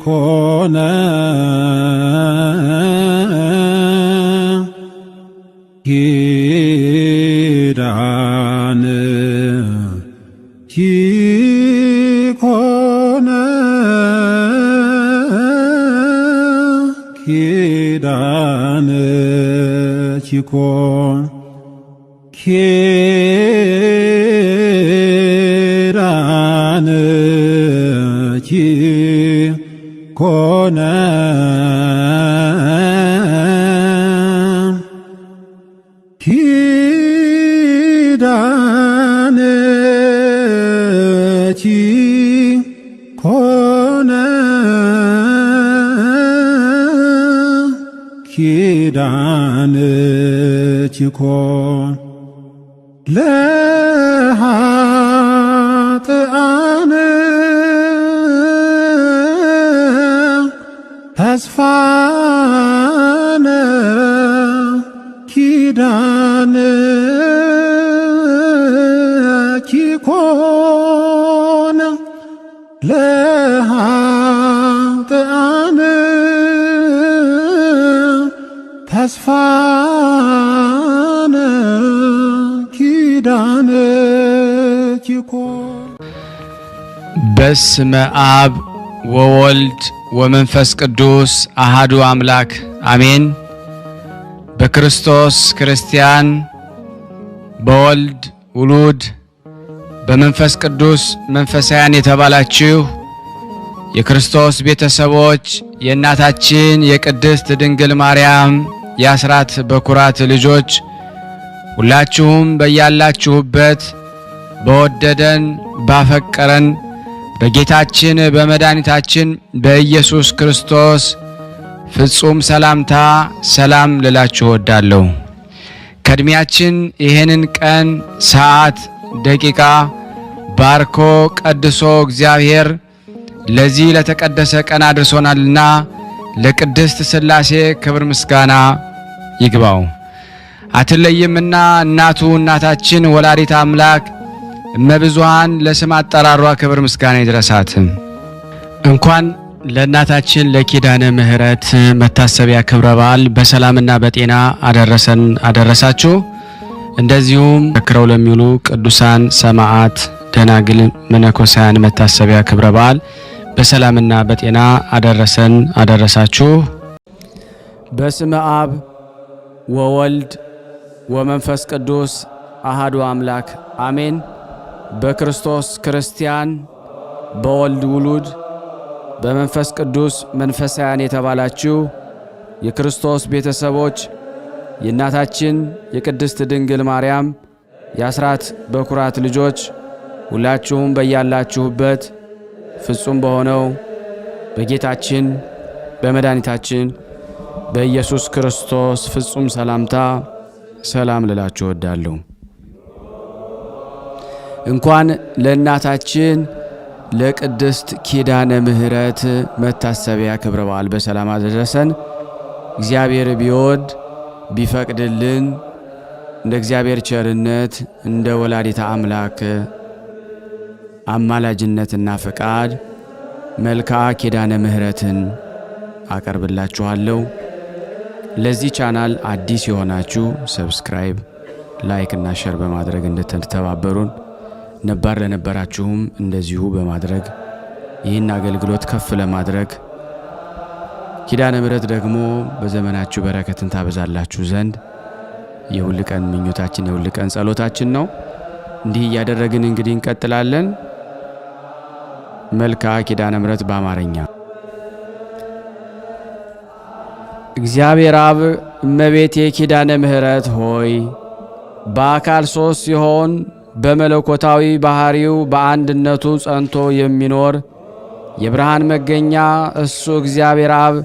ኮነ ኪዳን ኮነ ኪዳን ኮነ ኪዳን ኮነ ኪዳን ኮነ ኪዳን ኮነ ለኃጥአን ተስፋነ ኪዳን ኮነ ለኃጥአን ተስፋነ ኪዳን ኮነ። በስመ አብ ወወልድ ወመንፈስ ቅዱስ አሃዱ አምላክ አሜን። በክርስቶስ ክርስቲያን፣ በወልድ ውሉድ፣ በመንፈስ ቅዱስ መንፈሳውያን የተባላችሁ የክርስቶስ ቤተሰቦች የእናታችን የቅድስት ድንግል ማርያም የአስራት በኩራት ልጆች ሁላችሁም በያላችሁበት በወደደን ባፈቀረን በጌታችን በመድኃኒታችን በኢየሱስ ክርስቶስ ፍጹም ሰላምታ ሰላም ልላችሁ ወዳለሁ። ከእድሜያችን ይሄንን ቀን ሰዓት ደቂቃ ባርኮ ቀድሶ እግዚአብሔር ለዚህ ለተቀደሰ ቀን አድርሶናልና ለቅድስት ሥላሴ ክብር ምስጋና ይግባው። አትለይምና እናቱ እናታችን ወላዲተ አምላክ እመብዙኃን ለስም አጠራሯ ክብር ምስጋና ይድረሳት። እንኳን ለእናታችን ለኪዳነ ምሕረት መታሰቢያ ክብረ በዓል በሰላምና በጤና አደረሰን አደረሳችሁ። እንደዚሁም ተክረው ለሚውሉ ቅዱሳን ሰማዕት፣ ደናግል፣ መነኮሳያን መታሰቢያ ክብረ በዓል በሰላምና በጤና አደረሰን አደረሳችሁ። በስመ አብ ወወልድ ወመንፈስ ቅዱስ አሃዱ አምላክ አሜን። በክርስቶስ ክርስቲያን፣ በወልድ ውሉድ፣ በመንፈስ ቅዱስ መንፈሳውያን የተባላችሁ የክርስቶስ ቤተሰቦች የእናታችን የቅድስት ድንግል ማርያም የአስራት በኩራት ልጆች ሁላችሁም በያላችሁበት ፍጹም በሆነው በጌታችን በመድኃኒታችን በኢየሱስ ክርስቶስ ፍጹም ሰላምታ ሰላም ልላችሁ ወዳለሁ። እንኳን ለእናታችን ለቅድስት ኪዳነ ምሕረት መታሰቢያ ክብረ በዓል በሰላም አደረሰን። እግዚአብሔር ቢወድ ቢፈቅድልን እንደ እግዚአብሔር ቸርነት እንደ ወላዲተ አምላክ አማላጅነትና ፈቃድ መልክዓ ኪዳነ ምሕረትን አቀርብላችኋለሁ። ለዚህ ቻናል አዲስ የሆናችሁ ሰብስክራይብ፣ ላይክ እና ሼር በማድረግ እንድትተባበሩን፣ ነባር ለነበራችሁም እንደዚሁ በማድረግ ይህን አገልግሎት ከፍ ለማድረግ ኪዳነ ምሕረት ደግሞ በዘመናችሁ በረከትን ታበዛላችሁ ዘንድ የሁል ቀን ምኞታችን የሁል ቀን ጸሎታችን ነው። እንዲህ እያደረግን እንግዲህ እንቀጥላለን። መልክዓ ኪዳነ ምሕረት በአማርኛ። እግዚአብሔር አብ እመቤቴ ኪዳነ ምሕረት ሆይ በአካል ሶስት ሲሆን በመለኮታዊ ባህሪው በአንድነቱ ጸንቶ የሚኖር የብርሃን መገኛ እሱ እግዚአብሔር አብ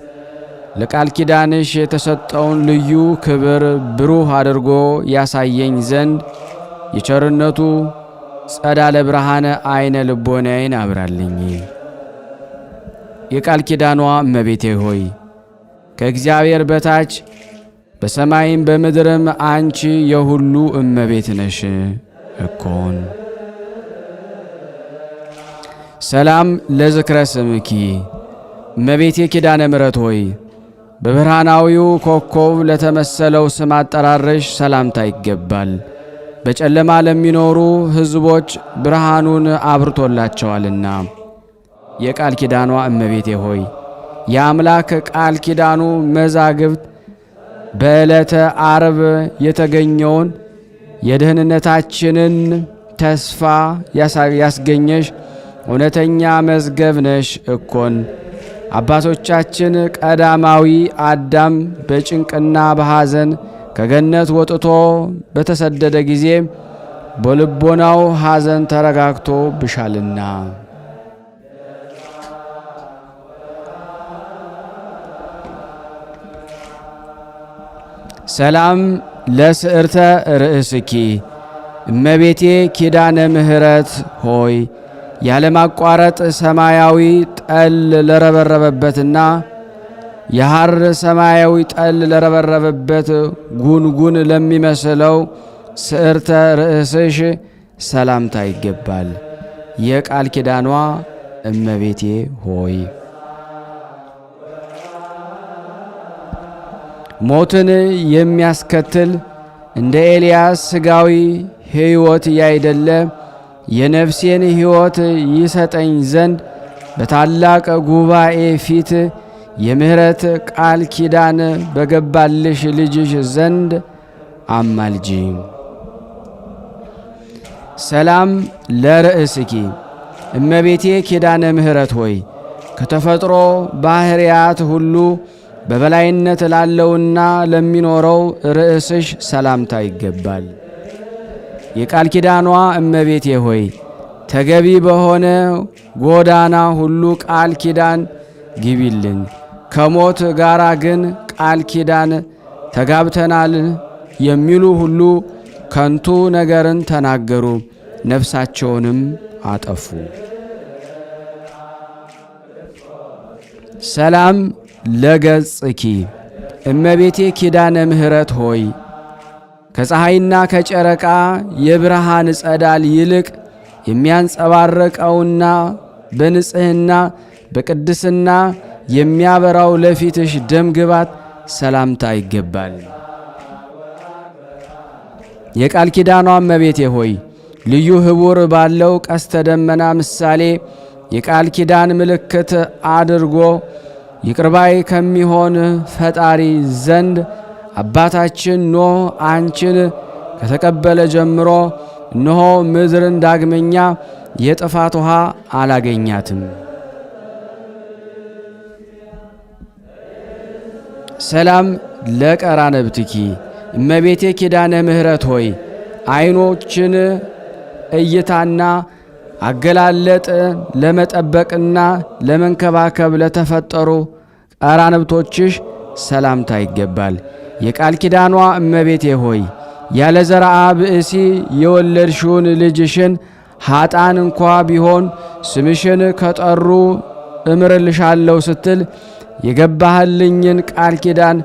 ለቃል ኪዳንሽ የተሰጠውን ልዩ ክብር ብሩህ አድርጎ ያሳየኝ ዘንድ የቸርነቱ ጸዳለ ብርሃነ አይነ ልቦናዬን አብራልኝ። የቃል ኪዳኗ እመቤቴ ሆይ ከእግዚአብሔር በታች በሰማይም በምድርም አንቺ የሁሉ እመቤት ነሽ እኮን። ሰላም ለዝክረ ስምኪ እመቤቴ ኪዳነ ምሕረት ሆይ በብርሃናዊው ኮከብ ለተመሰለው ስም አጠራርሽ ሰላምታ ይገባል። በጨለማ ለሚኖሩ ሕዝቦች ብርሃኑን አብርቶላቸዋልና። የቃል ኪዳኗ እመቤቴ ሆይ የአምላክ ቃል ኪዳኑ መዛግብት በዕለተ ዓርብ የተገኘውን የደህንነታችንን ተስፋ ያስገኘሽ እውነተኛ መዝገብ ነሽ እኮን። አባቶቻችን ቀዳማዊ አዳም በጭንቅና በሐዘን ከገነት ወጥቶ በተሰደደ ጊዜ በልቦናው ሐዘን ተረጋግቶ ብሻልና። ሰላም ለስዕርተ ርእስኪ እመቤቴ ኪዳነ ምሕረት ሆይ ያለማቋረጥ ሰማያዊ ጠል ለረበረበበትና የሐር ሰማያዊ ጠል ለረበረበበት ጉንጉን ለሚመስለው ስዕርተ ርእስሽ ሰላምታ ይገባል። የቃል ኪዳኗ እመቤቴ ሆይ ሞትን የሚያስከትል እንደ ኤልያስ ሥጋዊ ሕይወት ያይደለ የነፍሴን ሕይወት ይሰጠኝ ዘንድ በታላቅ ጉባኤ ፊት የምሕረት ቃል ኪዳን በገባልሽ ልጅሽ ዘንድ አማልጂ። ሰላም ለርእስኪ እመቤቴ ኪዳነ ምሕረት ሆይ ከተፈጥሮ ባሕርያት ሁሉ በበላይነት ላለውና ለሚኖረው ርእስሽ ሰላምታ ይገባል። የቃል ኪዳኗ እመቤቴ ሆይ ተገቢ በሆነ ጎዳና ሁሉ ቃል ኪዳን ግቢልን። ከሞት ጋራ ግን ቃል ኪዳን ተጋብተናል የሚሉ ሁሉ ከንቱ ነገርን ተናገሩ፣ ነፍሳቸውንም አጠፉ። ሰላም ለገጽኪ እመቤቴ ኪዳነ ምሕረት ሆይ ከፀሐይና ከጨረቃ የብርሃን ጸዳል ይልቅ የሚያንጸባረቀውና በንጽሕና በቅድስና የሚያበራው ለፊትሽ ደም ግባት ሰላምታ ይገባል። የቃል ኪዳኗ እመቤቴ ሆይ ልዩ ኅቡር ባለው ቀስተ ደመና ምሳሌ የቃል ኪዳን ምልክት አድርጎ ይቅርባይ ከሚሆን ፈጣሪ ዘንድ አባታችን ኖህ አንቺን ከተቀበለ ጀምሮ እነሆ ምድርን ዳግመኛ የጥፋት ውሃ አላገኛትም። ሰላም ለቀራነብትኪ እመቤቴ ኪዳነ ምሕረት ሆይ ዓይኖችን እይታና አገላለጥ ለመጠበቅና ለመንከባከብ ለተፈጠሩ ቀራንብቶችሽ ሰላምታ ይገባል። የቃል ኪዳኗ እመቤቴ ሆይ ያለ ዘርአ ብእሲ የወለድሽውን ልጅሽን ኀጣን እንኳ ቢሆን ስምሽን ከጠሩ እምርልሻለሁ ስትል የገባህልኝን ቃል ኪዳን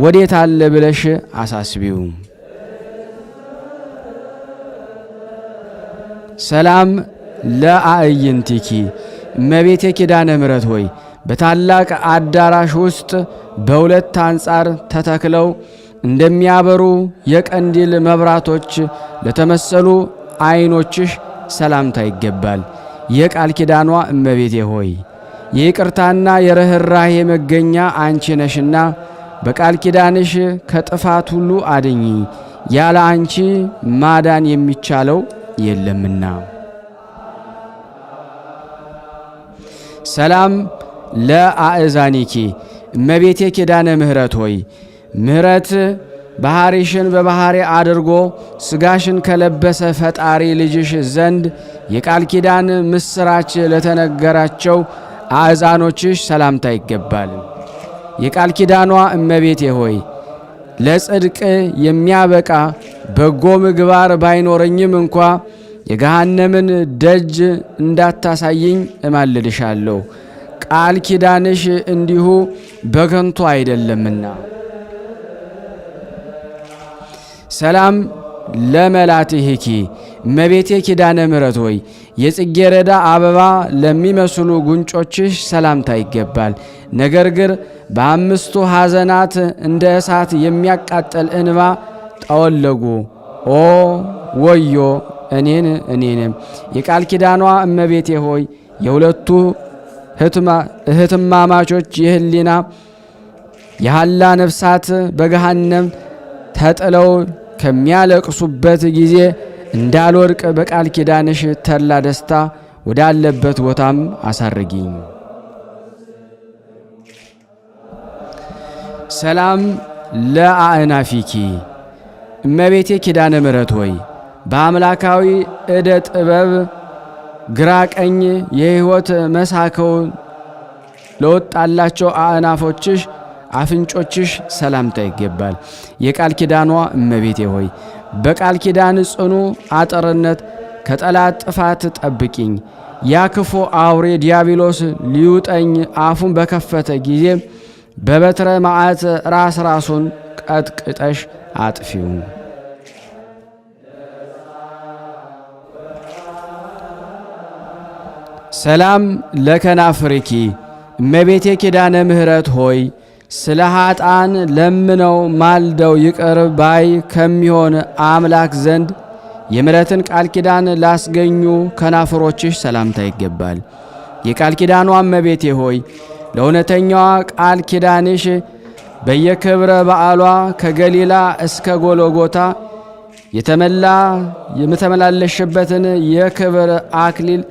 ወዴት አለ ብለሽ አሳስቢው። ሰላም ለአዕይንቲኪ እመቤቴ ኪዳነ ምሕረት ሆይ በታላቅ አዳራሽ ውስጥ በሁለት አንጻር ተተክለው እንደሚያበሩ የቀንዲል መብራቶች ለተመሰሉ ዓይኖችሽ ሰላምታ ይገባል። የቃል ኪዳኗ እመቤቴ ሆይ የይቅርታና የርኅራኄ መገኛ አንቺ ነሽና በቃል ኪዳንሽ ከጥፋት ሁሉ አድኚ። ያለ አንቺ ማዳን የሚቻለው የለምና። ሰላም ለአእዛኒኪ እመቤቴ ኪዳነ ምሕረት ሆይ ምሕረት ባሕሪሽን በባሕሪ አድርጎ ሥጋሽን ከለበሰ ፈጣሪ ልጅሽ ዘንድ የቃል ኪዳን ምስራች ለተነገራቸው አእዛኖችሽ ሰላምታ ይገባል። የቃል ኪዳኗ እመቤቴ ሆይ ለጽድቅ የሚያበቃ በጎ ምግባር ባይኖረኝም እንኳ የገሃነምን ደጅ እንዳታሳይኝ እማልድሻለሁ። ቃል ኪዳንሽ እንዲሁ በከንቱ አይደለምና። ሰላም ለመላትህኪ እመቤቴ ኪዳነ ምሕረት ሆይ የጽጌረዳ አበባ ለሚመስሉ ጉንጮችሽ ሰላምታ ይገባል። ነገር ግን በአምስቱ ሐዘናት እንደ እሳት የሚያቃጠል እንባ ጠወለጉ። ኦ ወዮ እኔንም የቃል ኪዳኗ እመቤቴ ሆይ የሁለቱ እህትማማቾች የህሊና የሐላ ነፍሳት በገሃነም ተጥለው ከሚያለቅሱበት ጊዜ እንዳልወድቅ በቃል ኪዳንሽ ተድላ ደስታ ወዳለበት ቦታም አሳርጊኝ። ሰላም ለአእናፊኪ እመቤቴ ኪዳነ ምሕረት ሆይ በአምላካዊ ዕደ ጥበብ ግራ ቀኝ የሕይወት መሳከው ለወጣላቸው አእናፎችሽ አፍንጮችሽ ሰላምታ ይገባል። የቃል ኪዳኗ እመቤቴ ሆይ በቃል ኪዳን ጽኑ አጥርነት ከጠላት ጥፋት ጠብቂኝ። ያ ክፉ አውሬ ዲያብሎስ ሊውጠኝ አፉን በከፈተ ጊዜ በበትረ መዓት ራሱን ቀጥቅጠሽ አጥፊው። ሰላም ለከናፍርኪ እመቤቴ ኪዳነ ምሕረት ሆይ ስለ ኃጥአን ለምነው ማልደው ይቅር ባይ ከሚሆን አምላክ ዘንድ የምሕረትን ቃል ኪዳን ላስገኙ ከናፍሮችሽ ሰላምታ ይገባል። የቃል ኪዳኗ እመቤቴ ሆይ ለእውነተኛዋ ቃል ኪዳንሽ በየክብረ በዓሏ ከገሊላ እስከ ጎልጎታ የምተመላለሽበትን የክብር አክሊል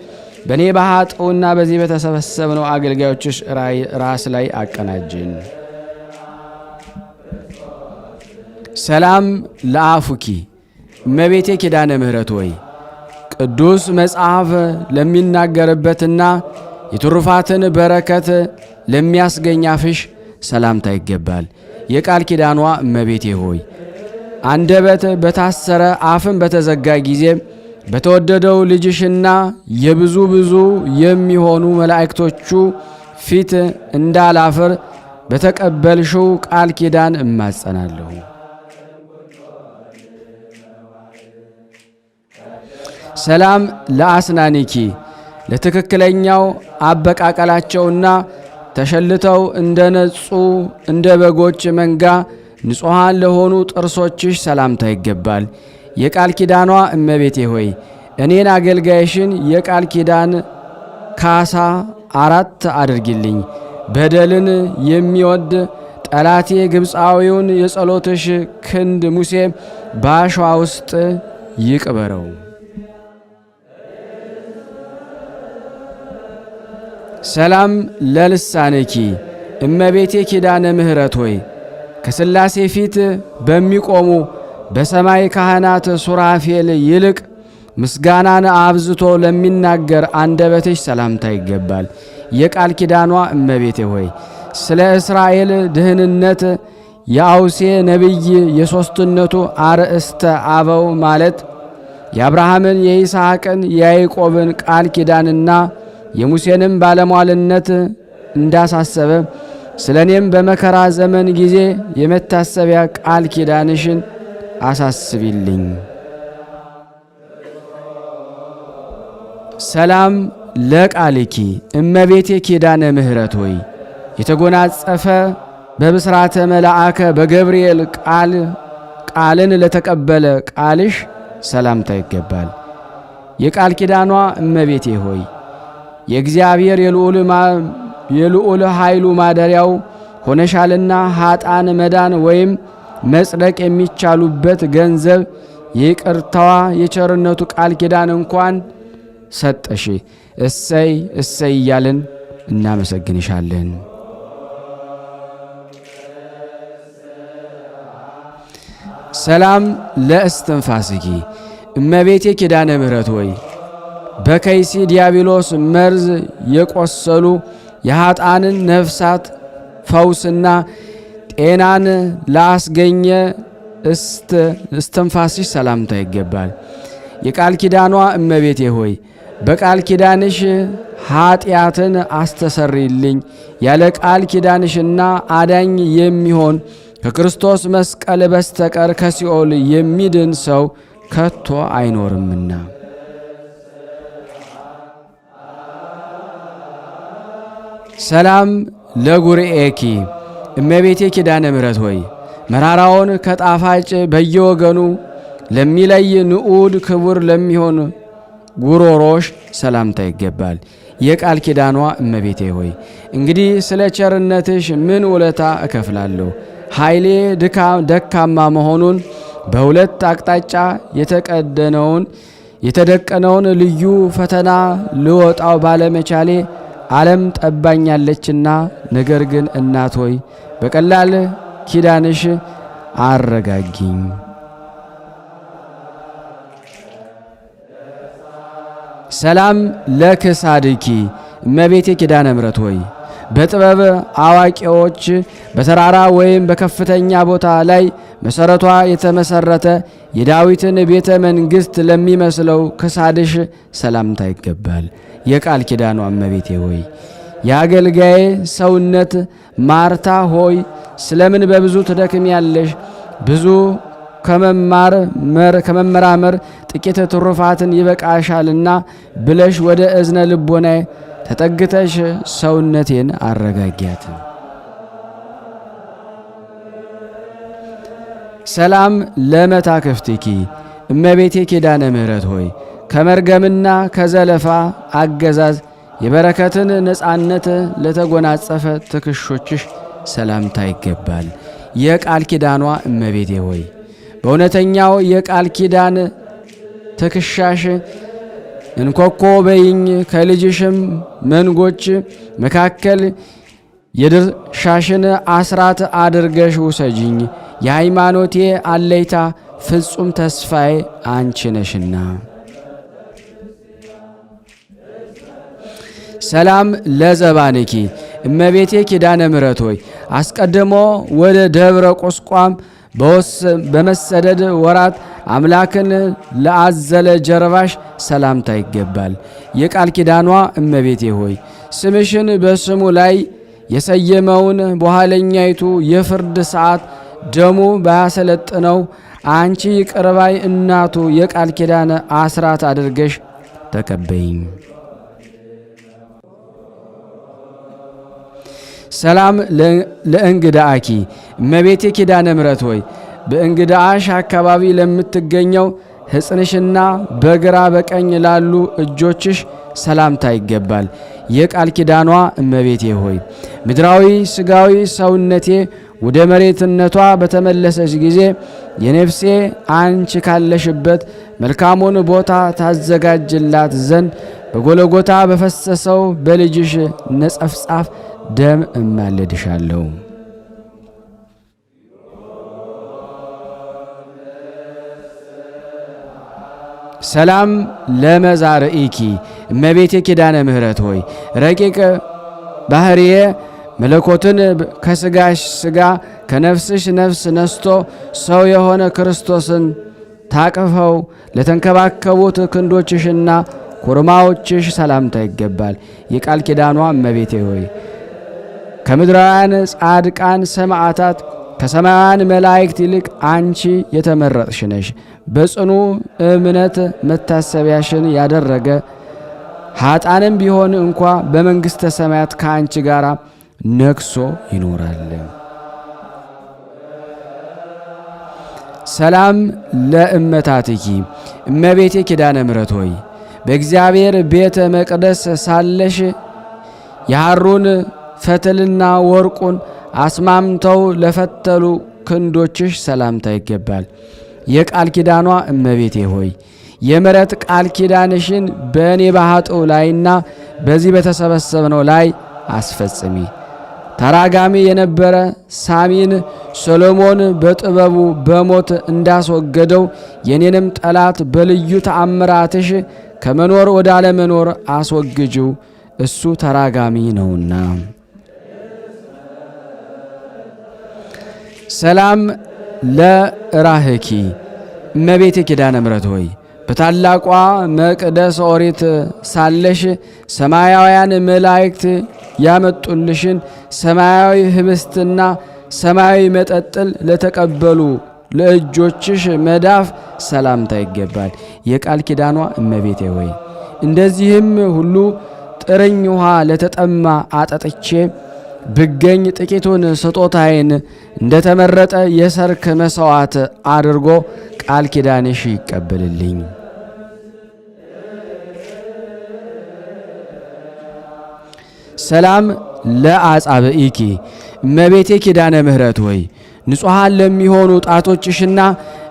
በእኔ በኃጥኡና በዚህ በተሰበሰብነው አገልጋዮችሽ ራስ ላይ አቀናጅን። ሰላም ለአፉኪ እመቤቴ ኪዳነ ምሕረት ሆይ ቅዱስ መጽሐፍ ለሚናገርበትና የትሩፋትን በረከት ለሚያስገኝ አፍሽ ሰላምታ ይገባል። የቃል ኪዳኗ እመቤቴ ሆይ አንደበት በታሰረ አፍን በተዘጋ ጊዜ በተወደደው ልጅሽና የብዙ የሚሆኑ መላእክቶቹ ፊት እንዳላፍር በተቀበልሽው ቃል ኪዳን እማጸናለሁ። ሰላም ለአስናኒኪ ለትክክለኛው አበቃቀላቸውና ተሸልተው እንደ ነጹ እንደ በጎች መንጋ ንጹሐን ለሆኑ ጥርሶችሽ ሰላምታ ይገባል። የቃል ኪዳኗ እመቤቴ ሆይ እኔን አገልጋይሽን የቃል ኪዳን ካሳ 4 አድርጊልኝ። በደልን የሚወድ ጠላቴ ግብፃዊውን የጸሎትሽ ክንድ ሙሴ በአሸዋ ውስጥ ይቅበረው። ሰላም ለልሳንኪ እመቤቴ ኪዳነ ምሕረት ሆይ ከሥላሴ ፊት በሚቆሙ በሰማይ ካህናት ሱራፌል ይልቅ ምስጋናን አብዝቶ ለሚናገር አንደበትሽ ሰላምታ ይገባል። የቃል ኪዳኗ እመቤቴ ሆይ ስለ እስራኤል ድህንነት የአውሴ ነቢይ የሦስትነቱ አርእስተ አበው ማለት የአብርሃምን የይስሐቅን የያዕቆብን ቃል ኪዳንና የሙሴንም ባለሟልነት እንዳሳሰበ ስለ እኔም በመከራ ዘመን ጊዜ የመታሰቢያ ቃል ኪዳንሽን አሳስቢልኝ። ሰላም ለቃልኪ እመቤቴ ኪዳነ ምሕረት ሆይ የተጎናጸፈ በብስራተ መልአከ በገብርኤል ቃልን ለተቀበለ ቃልሽ ሰላምታ ይገባል። የቃል ኪዳኗ እመቤቴ ሆይ የእግዚአብሔር የልዑል ኃይሉ ማደሪያው ሆነሻልና ኃጥአን መዳን ወይም መጽደቅ የሚቻሉበት ገንዘብ የይቅርታዋ የቸርነቱ ቃል ኪዳን እንኳን ሰጠሽ። እሰይ እሰይ እያልን እናመሰግንሻለን። ሰላም ለእስትንፋስኪ እመቤቴ ኪዳነ ምሕረት ሆይ በከይሲ ዲያብሎስ መርዝ የቆሰሉ የኃጥአንን ነፍሳት ፈውስና ጤናን ላስገኘ እስትንፋስሽ ሰላምታ ይገባል። የቃል ኪዳኗ እመቤቴ ሆይ በቃል ኪዳንሽ ኃጢአትን አስተሰርይልኝ። ያለ ቃል ኪዳንሽና አዳኝ የሚሆን ከክርስቶስ መስቀል በስተቀር ከሲኦል የሚድን ሰው ከቶ አይኖርምና። ሰላም ለጉርኤኪ እመቤቴ ኪዳነ ምሕረት ሆይ መራራውን ከጣፋጭ በየወገኑ ለሚለይ ንዑድ ክቡር ለሚሆን ጉሮሮሽ ሰላምታ ይገባል። የቃል ኪዳኗ እመቤቴ ሆይ እንግዲህ ስለ ቸርነትሽ ምን ውለታ እከፍላለሁ? ኃይሌ ደካማ መሆኑን በሁለት አቅጣጫ የተደቀነውን ልዩ ፈተና ልወጣው ባለመቻሌ ዓለም ጠባኛለችና፣ ነገር ግን እናት ሆይ በቀላል ኪዳንሽ አረጋጊኝ። ሰላም ለክሳድኪ እመቤቴ ኪዳነ ምሕረት ሆይ በጥበብ አዋቂዎች በተራራ ወይም በከፍተኛ ቦታ ላይ መሰረቷ የተመሰረተ የዳዊትን ቤተ መንግሥት ለሚመስለው ክሳድሽ ሰላምታ ይገባል። የቃል ኪዳኗ እመቤቴ ሆይ የአገልጋዬ ሰውነት ማርታ ሆይ ስለምን በብዙ ትደክሚያለሽ? ብዙ ከመመራመር ጥቂት ትሩፋትን ይበቃሻልና ብለሽ ወደ እዝነ ልቦናዬ ተጠግተሽ ሰውነቴን አረጋጊያት። ሰላም ለመታክፍትኪ እመቤቴ ኪዳነ ምሕረት ሆይ ከመርገምና ከዘለፋ አገዛዝ የበረከትን ነፃነት ለተጎናጸፈ ትከሾችሽ ሰላምታ ይገባል። የቃል ኪዳኗ እመቤቴ ሆይ በእውነተኛው የቃል ኪዳን ትከሻሽ እንኮኮ በይኝ፣ ከልጅሽም መንጎች መካከል የድርሻሽን አስራት አድርገሽ ውሰጂኝ። የሃይማኖቴ አለይታ ፍጹም ተስፋዬ አንቺ ነሽና። ሰላም ለዘባንኪ እመቤቴ ኪዳነ ምሕረት ሆይ አስቀድሞ ወደ ደብረ ቁስቋም በመሰደድ ወራት አምላክን ለአዘለ ጀርባሽ ሰላምታ ይገባል። የቃል ኪዳኗ እመቤቴ ሆይ ስምሽን በስሙ ላይ የሰየመውን በኋለኛይቱ የፍርድ ሰዓት ደሙ ባያሰለጥነው አንቺ ይቅርባይ እናቱ የቃል ኪዳን አስራት አድርገሽ ተቀበይኝ። ሰላም ለእንግዳአኪ እመቤቴ ኪዳነ ምሕረት ሆይ በእንግዳአሽ አካባቢ ለምትገኘው ሕፅንሽና በግራ በቀኝ ላሉ እጆችሽ ሰላምታ ይገባል። የቃል ኪዳኗ እመቤቴ ሆይ ምድራዊ ሥጋዊ ሰውነቴ ወደ መሬትነቷ በተመለሰች ጊዜ የነፍሴ አንቺ ካለሽበት መልካሙን ቦታ ታዘጋጅላት ዘንድ በጎለጎታ በፈሰሰው በልጅሽ ነጸፍጻፍ ደም እማለድሻለሁ። ሰላም ለመዛርኢኪ እመቤቴ ኪዳነ ምሕረት ሆይ ረቂቅ ባህርዬ መለኮትን ከስጋሽ ስጋ ከነፍስሽ ነፍስ ነስቶ ሰው የሆነ ክርስቶስን ታቅፈው ለተንከባከቡት ክንዶችሽና ኩርማዎችሽ ሰላምታ ይገባል። የቃል ኪዳኗ እመቤቴ ሆይ ከምድራውያን ጻድቃን ሰማዕታት ከሰማያውያን መላእክት ይልቅ አንቺ የተመረጥሽ ነሽ። በጽኑ እምነት መታሰቢያሽን ያደረገ ኃጣንም ቢሆን እንኳ በመንግሥተ ሰማያት ከአንቺ ጋር ነግሶ ይኖራል። ሰላም ለእመታትኪ እመቤቴ ኪዳነ ምሕረት ሆይ በእግዚአብሔር ቤተ መቅደስ ሳለሽ የሐሩን ፈትልና ወርቁን አስማምተው ለፈተሉ ክንዶችሽ ሰላምታ ይገባል። የቃል ኪዳኗ እመቤቴ ሆይ የምሕረት ቃል ኪዳንሽን በእኔ ባኃጥኡ ላይና በዚህ በተሰበሰብነው ላይ አስፈጽሚ። ተራጋሚ የነበረ ሳሚን ሰሎሞን በጥበቡ በሞት እንዳስወገደው የኔንም ጠላት በልዩ ተአምራትሽ ከመኖር ወደ አለመኖር አስወግጅው፣ እሱ ተራጋሚ ነውና። ሰላም ለራህኪ እመቤቴ ኪዳነ ምሕረት ሆይ በታላቋ መቅደስ ኦሪት ሳለሽ ሰማያውያን መላእክት ያመጡልሽን ሰማያዊ ህብስትና ሰማያዊ መጠጥን ለተቀበሉ ለእጆችሽ መዳፍ ሰላምታ ይገባል። የቃል ኪዳኗ እመቤቴ ሆይ እንደዚህም ሁሉ ጥርኝ ውሃ ለተጠማ አጠጥቼ ብገኝ ጥቂቱን ስጦታዬን እንደተመረጠ የሰርክ መሥዋዕት አድርጎ ቃል ኪዳንሽ ይቀበልልኝ። ሰላም ለአጻብኢኪ እመቤቴ ኪዳነ ምሕረት ሆይ ንጹሐን ለሚሆኑ ጣቶችሽና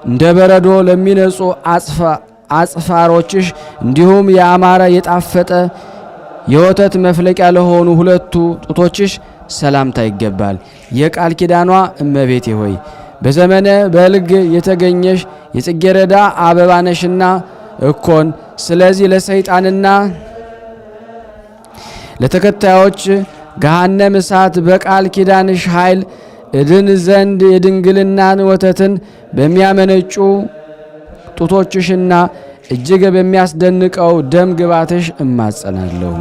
እንደ በረዶ ለሚነጹ አጽፋሮችሽ እንዲሁም ያማረ የጣፈጠ የወተት መፍለቂያ ለሆኑ ሁለቱ ጡቶችሽ ሰላምታ ይገባል። የቃል ኪዳኗ እመቤቴ ሆይ በዘመነ በልግ የተገኘሽ የጽጌረዳ አበባ ነሽና እኮን ስለዚህ ለሰይጣንና ለተከታዮች ገሃነም እሳት በቃል ኪዳንሽ ኃይል እድን ዘንድ የድንግልናን ወተትን በሚያመነጩ ጡቶችሽና እጅግ በሚያስደንቀው ደም ግባትሽ እማጸናለሁ።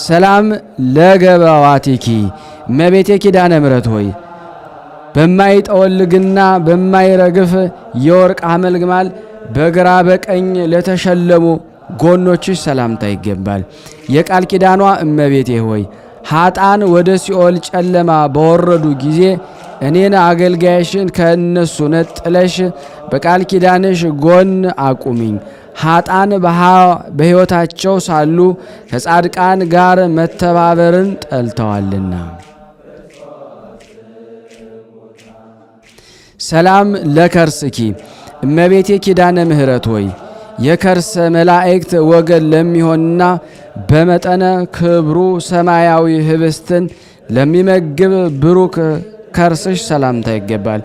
ሰላም ለገባዋቲኪ እመቤቴ ኪዳነ ምሕረት ሆይ በማይጠወልግና በማይረግፍ የወርቅ አመልግማል በግራ በቀኝ ለተሸለሙ ጎኖችሽ ሰላምታ ይገባል። የቃል ኪዳኗ እመቤቴ ሆይ ኃጣን ወደ ሲኦል ጨለማ በወረዱ ጊዜ እኔን አገልጋይሽን ከእነሱ ነጥለሽ በቃል ኪዳንሽ ጎን አቁሚኝ። ኃጣን በሕይወታቸው ሳሉ ከጻድቃን ጋር መተባበርን ጠልተዋልና። ሰላም ለከርስኪ እመቤቴ ኪዳነ ምሕረት ሆይ የከርሰ መላእክት ወገን ለሚሆንና በመጠነ ክብሩ ሰማያዊ ህብስትን ለሚመግብ ብሩክ ከርስሽ ሰላምታ ይገባል።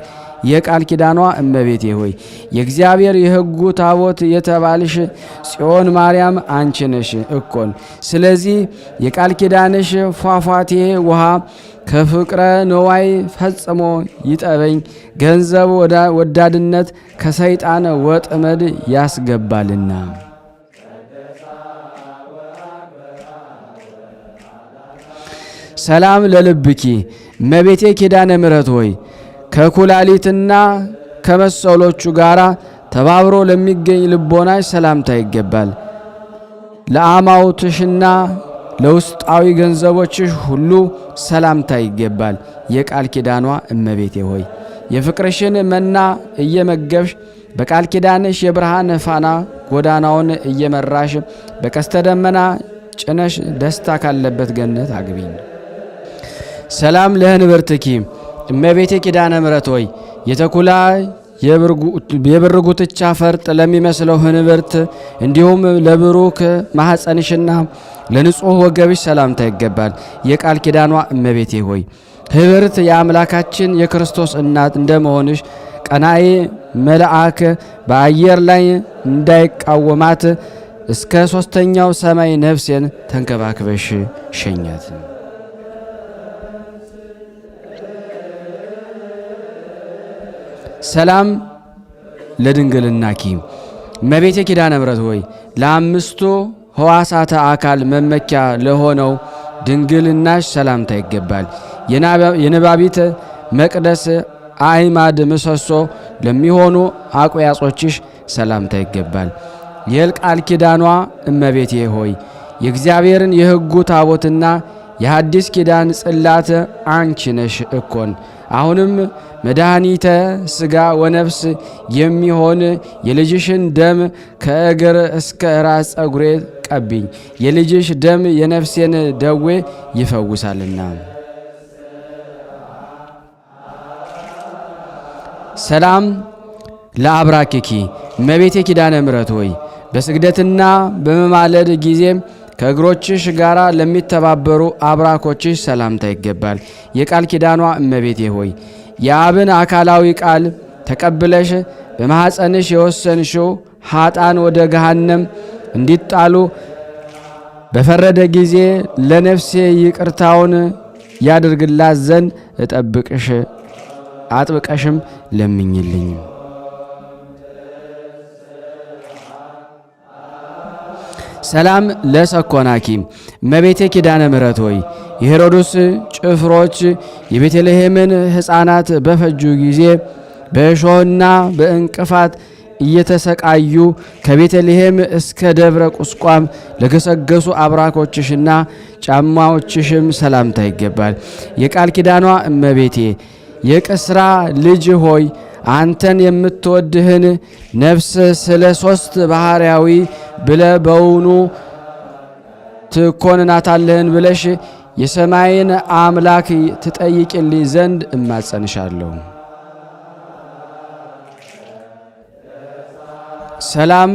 የቃል ኪዳኗ እመቤቴ ሆይ የእግዚአብሔር የሕጉ ታቦት የተባልሽ ጽዮን ማርያም አንቺ ነሽ እኮን። ስለዚህ የቃል ኪዳንሽ ፏፏቴ ውሃ ከፍቅረ ነዋይ ፈጽሞ ይጠበኝ። ገንዘብ ወዳድነት ከሰይጣን ወጥመድ ያስገባልና። ሰላም ለልብኪ እመቤቴ ኪዳነ ምሕረት ሆይ ከኩላሊትና ከመሰሎቹ ጋር ተባብሮ ለሚገኝ ልቦናሽ ሰላምታ ይገባል። ለአማውትሽና ለውስጣዊ ገንዘቦችሽ ሁሉ ሰላምታ ይገባል። የቃል ኪዳኗ እመቤቴ ሆይ የፍቅርሽን መና እየመገብሽ በቃል ኪዳንሽ የብርሃን ፋና ጎዳናውን እየመራሽ በቀስተ ደመና ጭነሽ ደስታ ካለበት ገነት አግቢኝ። ሰላም ለህንብርትኪ እመቤቴ ኪዳነ ምሕረት ሆይ የተኩላ የብር ጉትቻ ፈርጥ ለሚመስለው ህንብርት እንዲሁም ለብሩክ ማኅፀንሽና ለንጹሕ ወገብሽ ሰላምታ ይገባል። የቃል ኪዳኗ እመቤቴ ሆይ ህብርት የአምላካችን የክርስቶስ እናት እንደመሆንሽ ቀናኤ መልአክ በአየር ላይ እንዳይቃወማት እስከ ሦስተኛው ሰማይ ነፍሴን ተንከባክበሽ ሸኛት። ሰላም ለድንግልናኪ እመቤቴ ኪዳነ ምሕረት ሆይ ለአምስቱ ሕዋሳተ አካል መመኪያ ለሆነው ድንግልናሽ ሰላምታ ይገባል። የነባቢት መቅደስ አዕማድ ምሰሶ ለሚሆኑ አቆያጾችሽ ሰላምታ ይገባል። የቃል ኪዳኗ እመቤቴ ሆይ የእግዚአብሔርን የሕጉ ታቦትና የሐዲስ ኪዳን ጽላት አንቺ ነሽ እኮን። አሁንም መድኃኒተ ሥጋ ወነፍስ የሚሆን የልጅሽን ደም ከእግር እስከ ራስ ጸጉሬ ቀቢኝ። የልጅሽ ደም የነፍሴን ደዌ ይፈውሳልና። ሰላም ለአብራክኪ እመቤቴ ኪዳነ ምሕረት ሆይ በስግደትና በመማለድ ጊዜ ከእግሮችሽ ጋር ለሚተባበሩ አብራኮችሽ ሰላምታ ይገባል። የቃል ኪዳኗ እመቤቴ ሆይ የአብን አካላዊ ቃል ተቀብለሽ በማኅፀንሽ የወሰንሽው ኃጣን ወደ ገሃነም እንዲጣሉ በፈረደ ጊዜ ለነፍሴ ይቅርታውን ያድርግላት ዘንድ እጠብቅሽ አጥብቀሽም ለምኝልኝ። ሰላም ለሰኮናኪ እመቤቴ ኪዳነ ምሕረት ሆይ የሄሮድስ ጭፍሮች የቤተልሔምን ሕፃናት በፈጁ ጊዜ በእሾህና በእንቅፋት እየተሰቃዩ ከቤተልሔም እስከ ደብረ ቁስቋም ለገሰገሱ አብራኮችሽና ጫማዎችሽም ሰላምታ ይገባል። የቃል ኪዳኗ እመቤቴ የቅስራ ልጅ ሆይ አንተን የምትወድህን ነፍስ ስለ ሦስት ባህርያዊ ብለ በውኑ ትኮንናታለህን ብለሽ የሰማይን አምላክ ትጠይቅልኝ ዘንድ እማጸንሻለሁ። ሰላም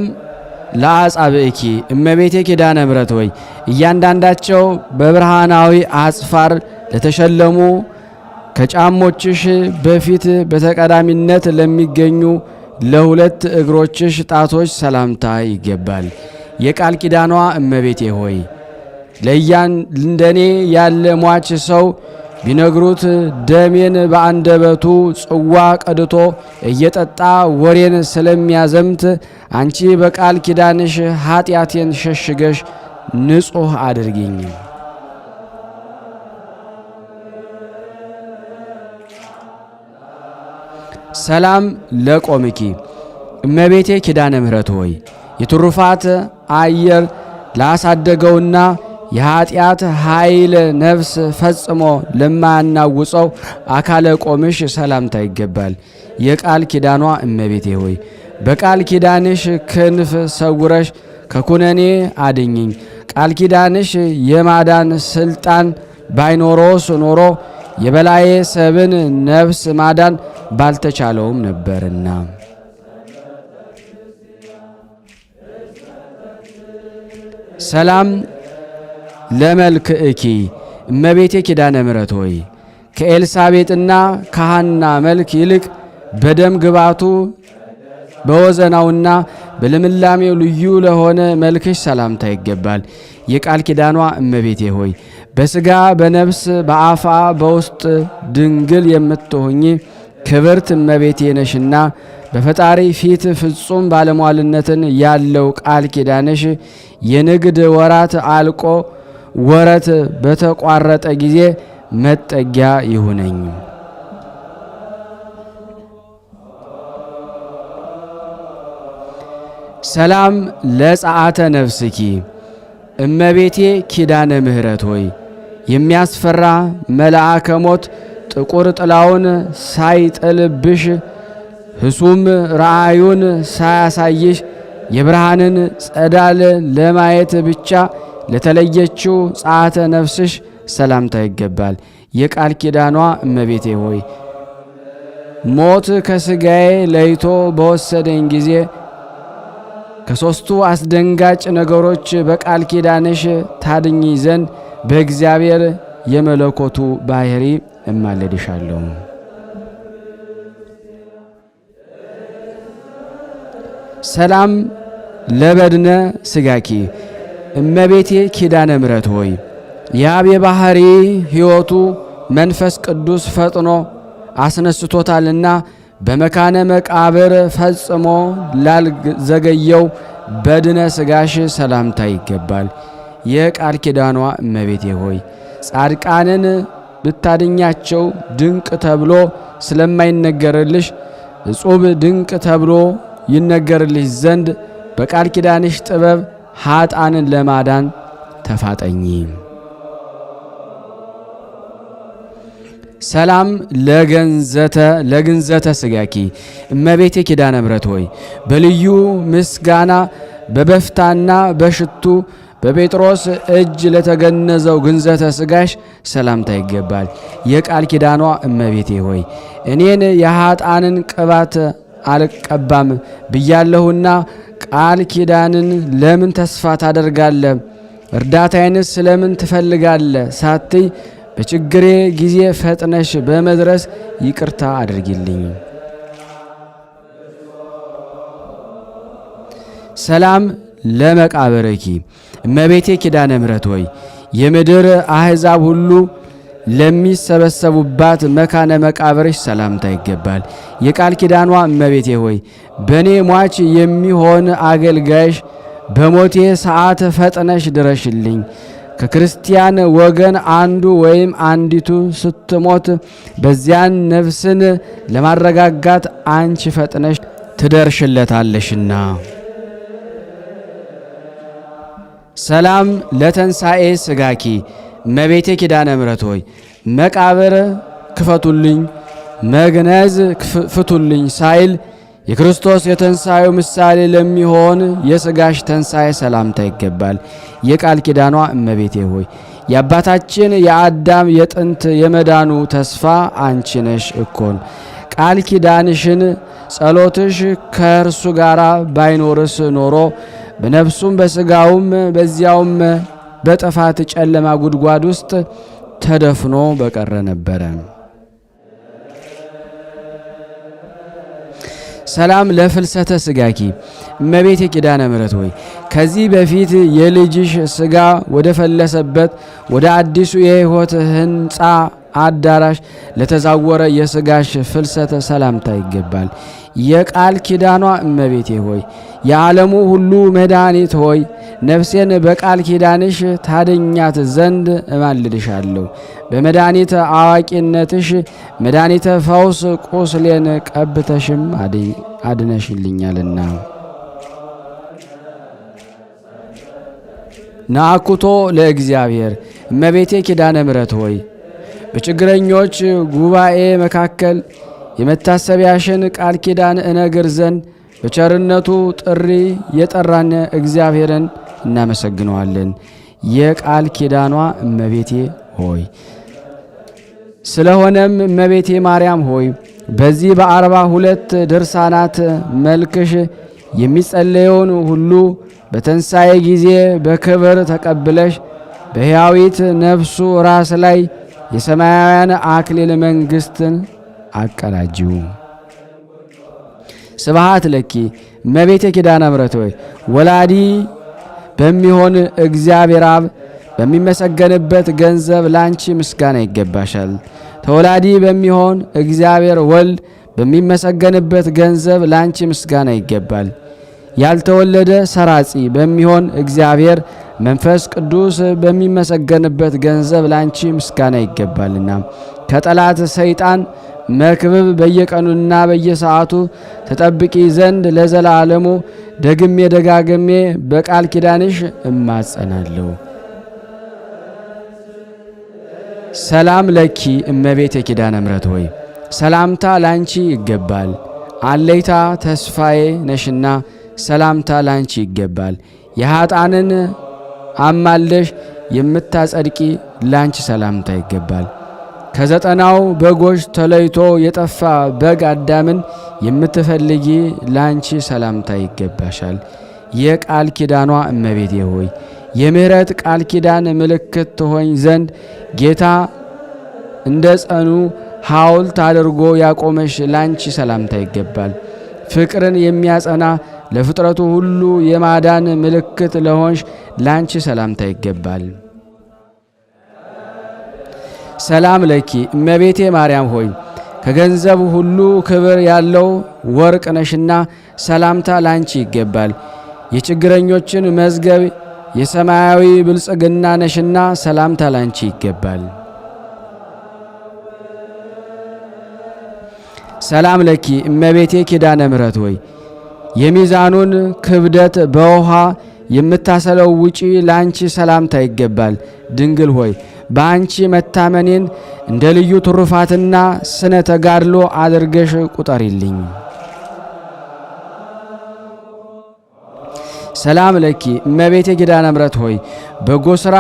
ለአጻብእኪ እመቤቴ ኪዳነ ምሕረት ሆይ እያንዳንዳቸው በብርሃናዊ አጽፋር ለተሸለሙ ከጫሞችሽ በፊት በተቀዳሚነት ለሚገኙ ለሁለት እግሮችሽ ጣቶች ሰላምታ ይገባል። የቃል ኪዳኗ እመቤቴ ሆይ እንደኔ ያለ ሟች ሰው ቢነግሩት ደሜን በአንደበቱ ጽዋ ቀድቶ እየጠጣ ወሬን ስለሚያዘምት አንቺ በቃል ኪዳንሽ ኃጢአቴን ሸሽገሽ ንጹሕ አድርጊኝ። ሰላም ለቆምኪ እመቤቴ ኪዳነ ምሕረት ሆይ የትሩፋት አየር ላሳደገውና የኃጢአት ኃይል ነፍስ ፈጽሞ ለማያናውጸው አካለ ቆምሽ ሰላምታ ይገባል። የቃል ኪዳኗ እመቤቴ ሆይ በቃል ኪዳንሽ ክንፍ ሰውረሽ ከኩነኔ አድኝኝ። ቃል ኪዳንሽ የማዳን ስልጣን ባይኖሮስ ኖሮ የበላዬ ሰብን ነፍስ ማዳን ባልተቻለውም ነበርና። ሰላም ለመልክእኪ እመቤቴ ኪዳነ ምሕረት ሆይ ከኤልሳቤጥና ከሐና መልክ ይልቅ በደም ግባቱ በወዘናውና በልምላሜው ልዩ ለሆነ መልክሽ ሰላምታ ይገባል። የቃል ኪዳኗ እመቤቴ ሆይ በሥጋ በነፍስ በአፋ በውስጥ ድንግል የምትሆኚ ክብርት እመቤቴ ነሽና በፈጣሪ ፊት ፍጹም ባለሟልነትን ያለው ቃል ኪዳንሽ የንግድ ወራት አልቆ ወረት በተቋረጠ ጊዜ መጠጊያ ይሁነኝ። ሰላም ለጸአተ ነፍስኪ እመቤቴ ኪዳነ ምሕረት ሆይ የሚያስፈራ መልአከ ሞት ጥቁር ጥላውን ሳይጥልብሽ ህሱም ራእዩን ሳያሳይሽ የብርሃንን ጸዳል ለማየት ብቻ ለተለየችው ጸአተ ነፍስሽ ሰላምታ ይገባል። የቃል ኪዳኗ እመቤቴ ሆይ ሞት ከሥጋዬ ለይቶ በወሰደኝ ጊዜ ከሦስቱ አስደንጋጭ ነገሮች በቃል ኪዳንሽ ታድኝ ዘንድ በእግዚአብሔር የመለኮቱ ባሕሪ እማለድሻለሁ። ሰላም ለበድነ ሥጋኪ እመቤቴ ኪዳነ ምሕረት ሆይ የአብ የባሕሪ ሕይወቱ መንፈስ ቅዱስ ፈጥኖ አስነስቶታልና በመካነ መቃብር ፈጽሞ ላልዘገየው በድነ ሥጋሽ ሰላምታ ይገባል። የቃል ኪዳኗ እመቤቴ ሆይ ጻድቃንን ብታድኛቸው ድንቅ ተብሎ ስለማይነገርልሽ እጹብ ድንቅ ተብሎ ይነገርልሽ ዘንድ በቃል ኪዳንሽ ጥበብ ኃጥአንን ለማዳን ተፋጠኚ። ሰላም ለግንዘተ ሥጋኪ እመቤቴ ኪዳነ ምሕረት ሆይ በልዩ ምስጋና በበፍታና በሽቱ በጴጥሮስ እጅ ለተገነዘው ግንዘተ ሥጋሽ ሰላምታ ይገባል። የቃል ኪዳኗ እመቤቴ ሆይ እኔን የኃጥአንን ቅባት አልቀባም ብያለሁና ቃል ኪዳንን ለምን ተስፋ ታደርጋለ? እርዳታዬንስ ስለምን ትፈልጋለ? ሳትይ በችግሬ ጊዜ ፈጥነሽ በመድረስ ይቅርታ አድርጊልኝ። ሰላም ለመቃብርኪ እመቤቴ ኪዳነ ምሕረት ሆይ የምድር አሕዛብ ሁሉ ለሚሰበሰቡባት መካነ መቃብርሽ ሰላምታ ይገባል። የቃል ኪዳኗ እመቤቴ ሆይ በእኔ ሟች የሚሆን አገልጋይሽ በሞቴ ሰዓት ፈጥነሽ ድረሽልኝ። ከክርስቲያን ወገን አንዱ ወይም አንዲቱ ስትሞት በዚያን ነፍስን ለማረጋጋት አንቺ ፈጥነሽ ትደርሽለታለሽና። ሰላም ለተንሣኤ ስጋኪ እመቤቴ ኪዳነ ምሕረት ሆይ መቃብር ክፈቱልኝ መግነዝ ፍቱልኝ ሳይል የክርስቶስ የትንሣኤው ምሳሌ ለሚሆን የሥጋሽ ትንሣኤ ሰላምታ ይገባል። የቃል ኪዳኗ እመቤቴ ሆይ የአባታችን የአዳም የጥንት የመዳኑ ተስፋ አንቺ ነሽ እኮን። ቃል ኪዳንሽን ጸሎትሽ ከእርሱ ጋር ባይኖርስ ኖሮ በነፍሱም በሥጋውም በዚያውም በጥፋት ጨለማ ጉድጓድ ውስጥ ተደፍኖ በቀረ ነበረ። ሰላም ለፍልሰተ ስጋኪ እመቤቴ ኪዳነ ምሕረት ሆይ ከዚህ በፊት የልጅሽ ስጋ ወደ ፈለሰበት ወደ አዲሱ የሕይወት ሕንፃ አዳራሽ ለተዛወረ የስጋሽ ፍልሰተ ሰላምታ ይገባል። የቃል ኪዳኗ እመቤቴ ሆይ የዓለሙ ሁሉ መድኃኒት ሆይ ነፍሴን በቃል ኪዳንሽ ታደኛት ዘንድ እማልድሻለሁ። በመድኃኒት አዋቂነትሽ መድኃኒተ ፈውስ ቁስሌን ቀብተሽም አድነሽልኛልና። ናኩቶ ለእግዚአብሔር እመቤቴ ኪዳነ ምሕረት ሆይ በችግረኞች ጉባኤ መካከል የመታሰቢያሽን ቃል ኪዳን እነግር ዘንድ በቸርነቱ ጥሪ የጠራን እግዚአብሔርን እናመሰግነዋለን። የቃል ኪዳኗ እመቤቴ ሆይ ስለሆነም እመቤቴ ማርያም ሆይ በዚህ በ42 ድርሳናት መልክሽ የሚጸለየውን ሁሉ በትንሣኤ ጊዜ በክብር ተቀብለሽ በሕያዊት ነፍሱ ራስ ላይ የሰማያውያን አክሊል መንግሥትን አቀዳጂው። ስብሐት ለኪ እመቤቴ ኪዳነ ምሕረት ሆይ ወላዲ በሚሆን እግዚአብሔር አብ በሚመሰገንበት ገንዘብ ላንቺ ምስጋና ይገባሻል። ተወላዲ በሚሆን እግዚአብሔር ወልድ በሚመሰገንበት ገንዘብ ላንቺ ምስጋና ይገባል። ያልተወለደ ሰራጺ በሚሆን እግዚአብሔር መንፈስ ቅዱስ በሚመሰገንበት ገንዘብ ላንቺ ምስጋና ይገባልና ከጠላት ሰይጣን መክብብ በየቀኑና በየሰዓቱ ተጠብቂ ዘንድ ለዘላለሙ ደግሜ ደጋግሜ በቃል ኪዳንሽ እማጸናለሁ። ሰላም ለኪ እመቤቴ ኪዳነ ምሕረት ሆይ ሰላምታ ላንቺ ይገባል። አለይታ ተስፋዬ ነሽና ሰላምታ ላንቺ ይገባል። የኃጥአንን አማልደሽ የምታጸድቂ ላንቺ ሰላምታ ይገባል። ከዘጠናው በጎች ተለይቶ የጠፋ በግ አዳምን የምትፈልጊ ላንቺ ሰላምታ ይገባሻል። የቃል ኪዳኗ እመቤቴ ሆይ የምሕረት ቃል ኪዳን ምልክት ትሆኝ ዘንድ ጌታ እንደ ጸኑ ሐውልት አድርጎ ያቆመሽ ላንቺ ሰላምታ ይገባል። ፍቅርን የሚያጸና ለፍጥረቱ ሁሉ የማዳን ምልክት ለሆንሽ ላንቺ ሰላምታ ይገባል። ሰላም ለኪ እመቤቴ ማርያም ሆይ ከገንዘብ ሁሉ ክብር ያለው ወርቅ ነሽና ሰላምታ ላንቺ ይገባል። የችግረኞችን መዝገብ የሰማያዊ ብልጽግና ነሽና ሰላምታ ላንቺ ይገባል። ሰላም ለኪ እመቤቴ ኪዳነ ምሕረት ሆይ የሚዛኑን ክብደት በውሃ የምታሰለውጪ ላንቺ ሰላምታ ይገባል። ድንግል ሆይ በአንቺ መታመኔን እንደ ልዩ ትሩፋትና ስነ ተጋድሎ አድርገሽ ቁጠሪልኝ። ሰላም ለኪ እመቤቴ ኪዳነ ምሕረት ሆይ በጎ ሥራ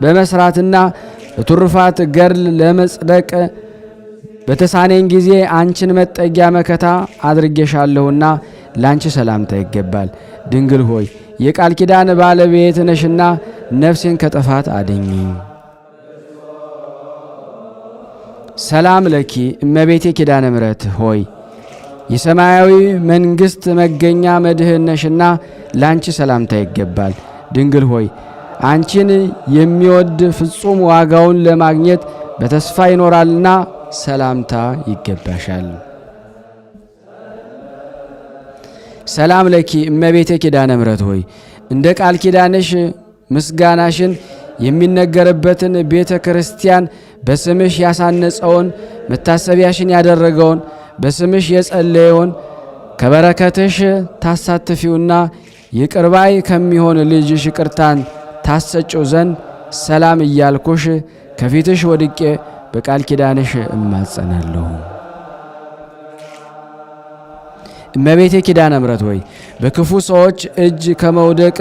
በመስራትና በትሩፋት ገድል ለመጽደቅ በተሳኔን ጊዜ አንቺን መጠጊያ መከታ አድርጌሻለሁና ላንቺ ሰላምታ ይገባል። ድንግል ሆይ የቃል ኪዳን ባለቤት ነሽና ነፍሴን ከጥፋት አድኝ። ሰላም ለኪ እመቤቴ ኪዳነ ምሕረት ሆይ የሰማያዊ መንግሥት መገኛ መድህን ነሽና ላንቺ ሰላምታ ይገባል። ድንግል ሆይ አንቺን የሚወድ ፍጹም ዋጋውን ለማግኘት በተስፋ ይኖራልና ሰላምታ ይገባሻል። ሰላም ለኪ እመቤቴ ኪዳነ ምሕረት ሆይ እንደ ቃል ኪዳንሽ ምስጋናሽን የሚነገርበትን ቤተ ክርስቲያን በስምሽ ያሳነጸውን መታሰቢያሽን ያደረገውን በስምሽ የጸለየውን ከበረከትሽ ታሳትፊውና ይቅርባይ ከሚሆን ልጅሽ ይቅርታን ታሰጭው ዘንድ ሰላም እያልኩሽ ከፊትሽ ወድቄ በቃል ኪዳንሽ እማጸናለሁ። እመቤቴ ኪዳነ ምሕረት ሆይ በክፉ ሰዎች እጅ ከመውደቅ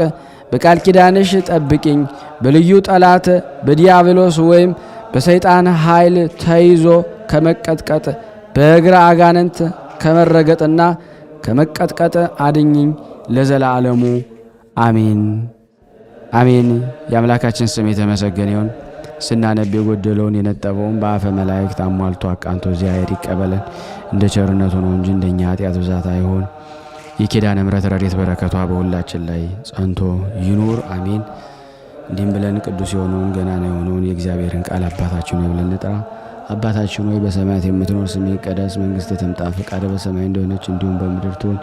በቃል ኪዳንሽ ጠብቂኝ። በልዩ ጠላት በዲያብሎስ ወይም በሰይጣን ኃይል ተይዞ ከመቀጥቀጥ በእግረ አጋንንት ከመረገጥና ከመቀጥቀጥ አድኝኝ ለዘላለሙ አሜን አሜን። የአምላካችን ስም የተመሰገነ ይሁን። ስናነብ የጎደለውን የነጠበውን በአፈ መላእክት አሟልቶ አቃንቶ እግዚአብሔር ይቀበለን። እንደ ቸርነቱ ነው እንጂ እንደኛ ኃጢአት ብዛት አይሆን። የኪዳነ ምሕረት ረድኤት በረከቷ በሁላችን ላይ ጸንቶ ይኑር አሜን። እንዲህም ብለን ቅዱስ የሆነውን ገናና የሆነውን የእግዚአብሔርን ቃል አባታችን ሆይ ብለን እንጥራ። አባታችን ሆይ በሰማያት የምትኖር ስምህ ይቀደስ፣ መንግሥትህ ትምጣ፣ ፈቃድህ በሰማይ እንደሆነች እንዲሁም በምድር ትሁን።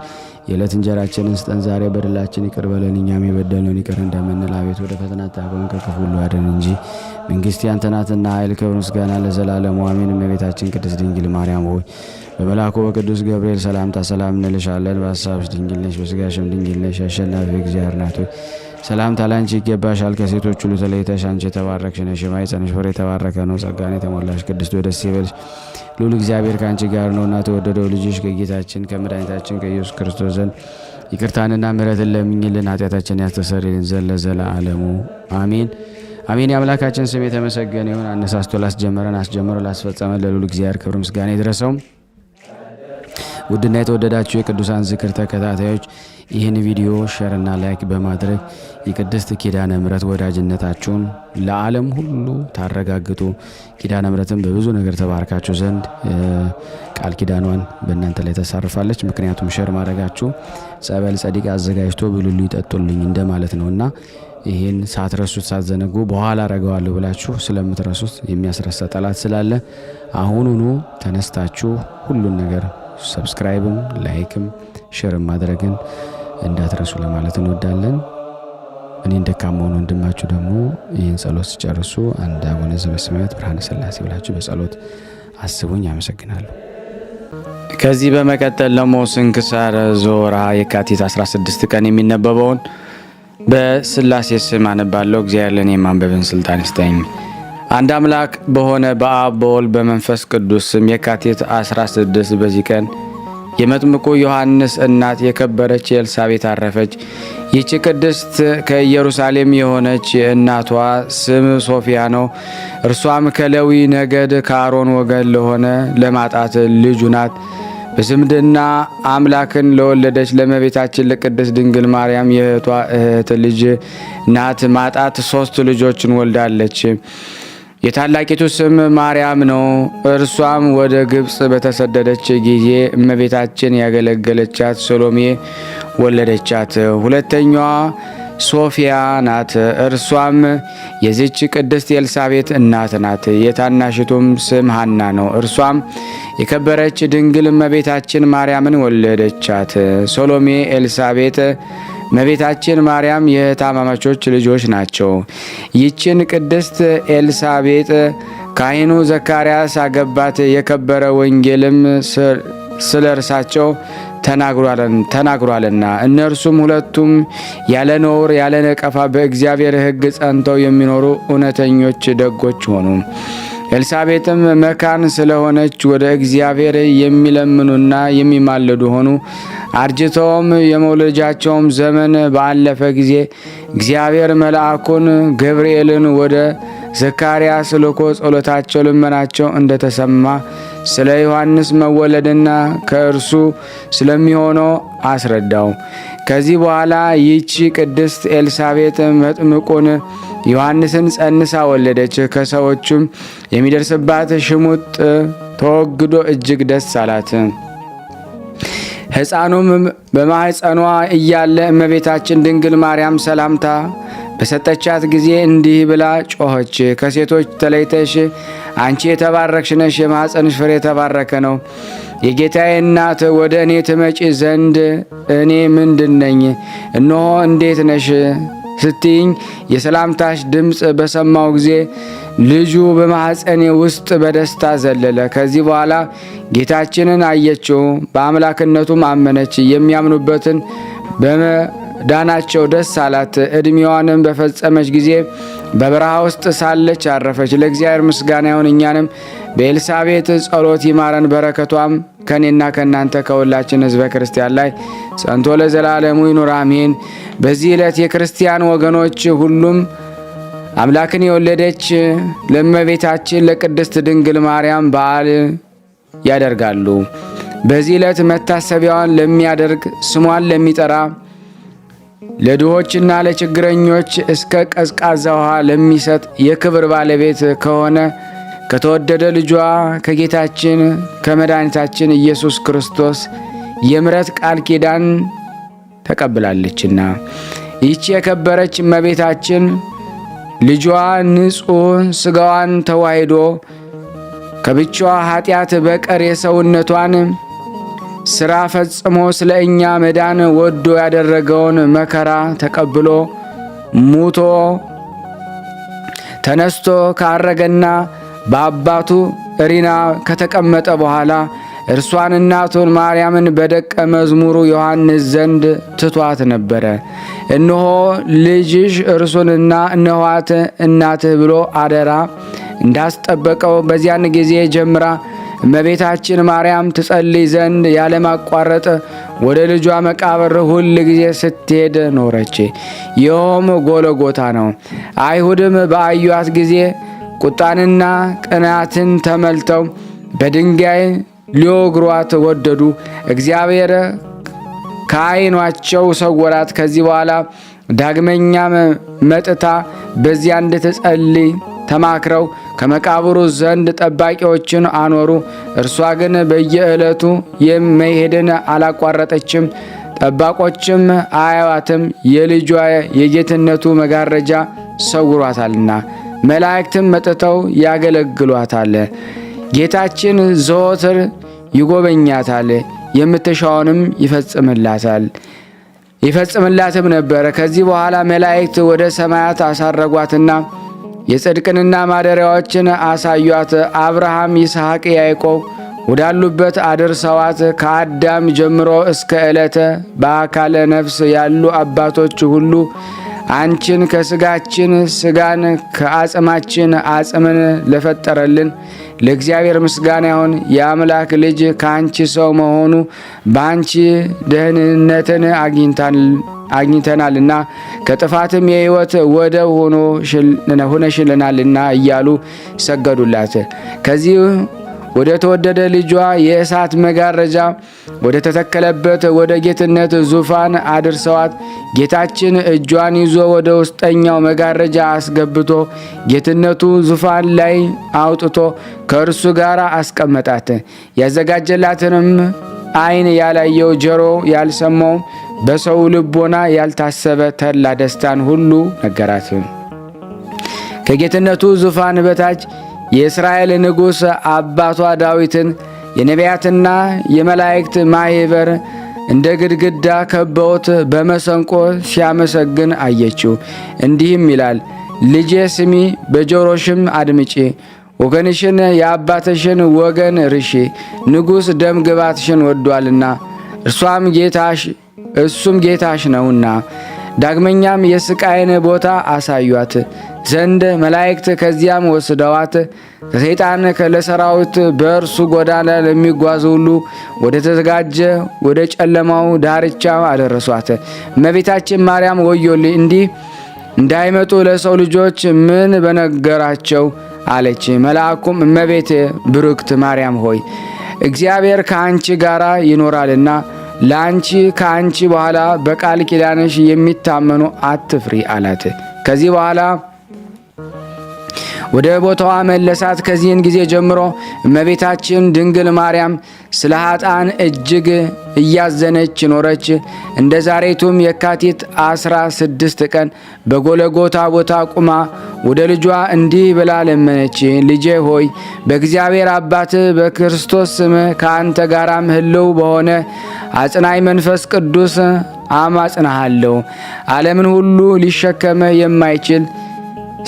የዕለት እንጀራችንን ስጠን ዛሬ፣ በደላችን ይቅር በለን እኛም የበደልነውን ይቅር እንደምንል፣ አቤት ወደ ፈተና አታግባን ከክፉ ሁሉ አድነን እንጂ መንግሥት ያንተ ናትና ኃይል፣ ክብር፣ ምስጋና ለዘላለሙ አሜን። እመቤታችን ቅድስት ድንግል ማርያም ሆይ በመልአኩ በቅዱስ ገብርኤል ሰላምታ ሰላም እንልሻለን። በሐሳብሽ ድንግል ነሽ፣ በሥጋሽም ድንግል ነሽ። አሸናፊ እግዚአብሔር እናት ሆይ ሰላምታ ላንቺ ይገባሻል። ከሴቶች ሁሉ ተለይተሽ አንቺ የተባረክሽ ነሽ፣ የማኅፀንሽ ፍሬ የተባረከ ነው። ጸጋን የተሞላሽ ቅድስት ሆይ ደስ ይበልሽ፣ ልዑል እግዚአብሔር ከአንቺ ጋር ነውና ተወደደው ልጅሽ ከጌታችን ከመድኃኒታችን ከኢየሱስ ክርስቶስ ዘንድ ይቅርታንና ምሕረትን ለምኝልን ኃጢአታችንን ያስተሰርይልን ዘንድ ለዘላለሙ አሜን አሜን። የአምላካችን ስም የተመሰገነ ይሁን። አነሳስቶ ላስጀመረን አስጀምሮ ላስፈጸመን ለልዑል እግዚአብሔር ክብር ምስጋና ይድረሰው። ውድና የተወደዳችሁ የቅዱሳን ዝክር ተከታታዮች ይህን ቪዲዮ ሼርና ላይክ በማድረግ የቅድስት ኪዳነ ምሕረት ወዳጅነታችሁን ለዓለም ሁሉ ታረጋግጡ። ኪዳነ ምሕረትን በብዙ ነገር ተባርካችሁ ዘንድ ቃል ኪዳኗን በእናንተ ላይ ተሳርፋለች። ምክንያቱም ሼር ማድረጋችሁ ጸበል ጸዲቅ አዘጋጅቶ ብሉሉ ይጠጡልኝ እንደማለት ነውና ይህን ሳትረሱት ሳትዘነጉ በኋላ አረገዋለሁ ብላችሁ ስለምትረሱት የሚያስረሳ ጠላት ስላለ አሁኑኑ ተነስታችሁ ሁሉን ነገር ሰብስክራይብም ላይክም ሼርም ማድረግን እንዳትረሱ ለማለት እንወዳለን። እኔን ደካማውን ወንድማችሁ ደግሞ ይህን ጸሎት ሲጨርሱ አንድ አቡነ ዘበሰማያት ብርሃነ ሥላሴ ብላችሁ በጸሎት አስቡኝ። አመሰግናለሁ። ከዚህ በመቀጠል ደግሞ ስንክሳር ዘወርኀ የካቲት 16 ቀን የሚነበበውን በሥላሴ ስም አነባለሁ። እግዚአብሔር ለእኔ የማንበብን ስልጣን ይስጠኝ። አንድ አምላክ በሆነ በአብ በወልድ በመንፈስ ቅዱስ ስም የካቲት 16 በዚህ ቀን የመጥምቁ ዮሐንስ እናት የከበረች ኤልሳቤጥ አረፈች። ይህች ቅድስት ከኢየሩሳሌም የሆነች እናቷ ስም ሶፊያ ነው። እርሷም ከሌዊ ነገድ ከአሮን ወገን ለሆነ ለማጣት ልጁ ናት። በዝምድና አምላክን ለወለደች ለእመቤታችን ለቅድስት ድንግል ማርያም የእህቷ እህት ልጅ ናት። ማጣት 3 ልጆችን ወልዳለች። የታላቂቱ ስም ማርያም ነው። እርሷም ወደ ግብፅ በተሰደደች ጊዜ እመቤታችን ያገለገለቻት ሰሎሜ ወለደቻት። ሁለተኛዋ ሶፊያ ናት። እርሷም የዚች ቅድስት ኤልሳቤጥ እናት ናት። የታናሽቱም ስም ሐና ነው። እርሷም የከበረች ድንግል እመቤታችን ማርያምን ወለደቻት። ሰሎሜ፣ ኤልሳቤጥ፣ እመቤታችን ማርያም የታማማቾች ልጆች ናቸው። ይችን ቅድስት ኤልሳቤጥ ካህኑ ዘካርያስ አገባት። የከበረ ወንጌልም ስለ እርሳቸው ተናግሯልና እነርሱም ሁለቱም ያለ ነውር ያለ ነቀፋ በእግዚአብሔር ሕግ ጸንተው የሚኖሩ እውነተኞች ደጎች ሆኑ። ኤልሳቤጥም መካን ስለሆነች ወደ እግዚአብሔር የሚለምኑና የሚማለዱ ሆኑ። አርጅተውም የመውለጃቸውም ዘመን ባለፈ ጊዜ እግዚአብሔር መልአኩን ገብርኤልን ወደ ዘካርያስ ልኮ ጸሎታቸው ልመናቸው እንደተሰማ ስለ ዮሐንስ መወለድና ከእርሱ ስለሚሆነው አስረዳው። ከዚህ በኋላ ይህች ቅድስት ኤልሳቤጥ መጥምቁን ዮሐንስን ጸንሳ ወለደች። ከሰዎቹም የሚደርስባት ሽሙጥ ተወግዶ እጅግ ደስ አላት። ሕፃኑም በማኅፀኗ እያለ እመቤታችን ድንግል ማርያም ሰላምታ በሰጠቻት ጊዜ እንዲህ ብላ ጮኸች። ከሴቶች ተለይተሽ አንቺ የተባረክሽ ነሽ፣ የማኅፀንሽ ፍሬ የተባረከ ነው። የጌታዬ እናት ወደ እኔ ትመጪ ዘንድ እኔ ምንድነኝ? እነሆ እንዴት ነሽ ስትይኝ የሰላምታሽ ድምፅ በሰማው ጊዜ ልጁ በማኅፀኔ ውስጥ በደስታ ዘለለ። ከዚህ በኋላ ጌታችንን አየችው፣ በአምላክነቱም አመነች። የሚያምኑበትን በመዳናቸው ደስ አላት። ዕድሜዋንም በፈጸመች ጊዜ በበረሃ ውስጥ ሳለች አረፈች። ለእግዚአብሔር ምስጋና ይሁን፣ እኛንም በኤልሳቤጥ ጸሎት ይማረን፣ በረከቷም ከኔና ከእናንተ ከሁላችን ሕዝበ ክርስቲያን ላይ ጸንቶ ለዘላለሙ ይኑር አሜን። በዚህ ዕለት የክርስቲያን ወገኖች ሁሉም አምላክን የወለደች ለእመቤታችን ለቅድስት ድንግል ማርያም በዓል ያደርጋሉ። በዚህ ዕለት መታሰቢያዋን ለሚያደርግ ስሟን ለሚጠራ ለድሆችና ለችግረኞች እስከ ቀዝቃዛ ውሃ ለሚሰጥ የክብር ባለቤት ከሆነ ከተወደደ ልጇ ከጌታችን ከመድኃኒታችን ኢየሱስ ክርስቶስ የምሕረት ቃል ኪዳን ተቀብላለችና ይህች የከበረች እመቤታችን ልጇ ንጹሕ ሥጋዋን ተዋሂዶ ከብቻዋ ኃጢአት በቀር የሰውነቷን ሥራ ፈጽሞ ስለ እኛ መዳን ወዶ ያደረገውን መከራ ተቀብሎ ሙቶ ተነስቶ ካረገና በአባቱ ሪና ከተቀመጠ በኋላ እርሷን እናቱን ማርያምን በደቀ መዝሙሩ ዮሐንስ ዘንድ ትቷት ነበረ። እነሆ ልጅሽ እርሱንና እነኋት እናትህ ብሎ አደራ እንዳስጠበቀው በዚያን ጊዜ ጀምራ እመቤታችን ማርያም ትጸልይ ዘንድ ያለማቋረጥ ወደ ልጇ መቃብር ሁል ጊዜ ስትሄድ ኖረች። ይኸውም ጎልጎታ ነው። አይሁድም በአዩአት ጊዜ ቁጣንና ቅናትን ተመልተው በድንጋይ ሊወግሯት ወደዱ። እግዚአብሔር ከዓይኗቸው ሰወራት። ከዚህ በኋላ ዳግመኛም መጥታ በዚያ እንድትጸልይ ተማክረው ከመቃብሩ ዘንድ ጠባቂዎችን አኖሩ። እርሷ ግን በየዕለቱ የመሄድን አላቋረጠችም። ጠባቆችም አያዋትም፣ የልጇ የጌትነቱ መጋረጃ ሰውሯታልና። መላእክትም መጥተው ያገለግሏታል። ጌታችን ዘወትር ይጎበኛታል፣ የምትሻውንም ይፈጽምላትም ነበር። ከዚህ በኋላ መላእክት ወደ ሰማያት አሳረጓትና የጽድቅንና ማደሪያዎችን አሳዩአት። አብርሃም፣ ይስሐቅ፣ ያዕቆብ ወዳሉበት አድርሰዋት ከአዳም ጀምሮ እስከ ዕለተ በአካለ ነፍስ ያሉ አባቶች ሁሉ አንቺን ከስጋችን ስጋን ከአጽማችን አጽምን ለፈጠረልን ለእግዚአብሔር ምስጋና ይሁን። የአምላክ ልጅ ከአንቺ ሰው መሆኑ በአንቺ ደህንነትን አግኝተናልና ከጥፋትም የሕይወት ወደብ ሆነሽልናልና እያሉ ሰገዱላት። ከዚህ ወደ ተወደደ ልጇ የእሳት መጋረጃ ወደ ተተከለበት ወደ ጌትነት ዙፋን አድርሰዋት ጌታችን እጇን ይዞ ወደ ውስጠኛው መጋረጃ አስገብቶ ጌትነቱ ዙፋን ላይ አውጥቶ ከእርሱ ጋር አስቀመጣት። ያዘጋጀላትንም ዓይን ያላየው ጆሮ ያልሰማው በሰው ልቦና ያልታሰበ ተድላ ደስታን ሁሉ ነገራት። ከጌትነቱ ዙፋን በታች የእስራኤል ንጉሥ አባቷ ዳዊትን የነቢያትና የመላእክት ማኅበር እንደ ግድግዳ ከበውት በመሰንቆ ሲያመሰግን አየችው። እንዲህም ይላል፣ ልጄ ስሚ፣ በጆሮሽም አድምጪ፣ ወገንሽን የአባትሽን ወገን ርሺ። ንጉሥ ደም ግባትሽን ወዷልና እሱም ጌታሽ ነውና። ዳግመኛም የስቃይን ቦታ አሳዩአት ዘንድ መላእክት ከዚያም ወስደዋት ከሰይጣን ለሰራዊት በእርሱ ጎዳና ለሚጓዙ ሁሉ ወደ ተዘጋጀ ወደ ጨለማው ዳርቻ አደረሷት። እመቤታችን ማርያም ወዮልኝ፣ እንዲህ እንዳይመጡ ለሰው ልጆች ምን በነገራቸው አለች። መልአኩም እመቤቴ ብሩክት ማርያም ሆይ እግዚአብሔር ከአንቺ ጋር ይኖራልና ለአንቺ ከአንቺ በኋላ በቃል ኪዳንሽ የሚታመኑ አትፍሪ አላት። ከዚህ በኋላ ወደ ቦታዋ መለሳት። ከዚህን ጊዜ ጀምሮ እመቤታችን ድንግል ማርያም ስለ ኃጥአን እጅግ እያዘነች ኖረች። እንደ ዛሬቱም የካቲት 16 ቀን በጎለጎታ ቦታ ቁማ ወደ ልጇ እንዲህ ብላ ለመነች። ልጄ ሆይ በእግዚአብሔር አባት በክርስቶስ ስም ከአንተ ጋራም ሕልው በሆነ አጽናኝ መንፈስ ቅዱስ አማጽናሃለሁ። ዓለምን ሁሉ ሊሸከመ የማይችል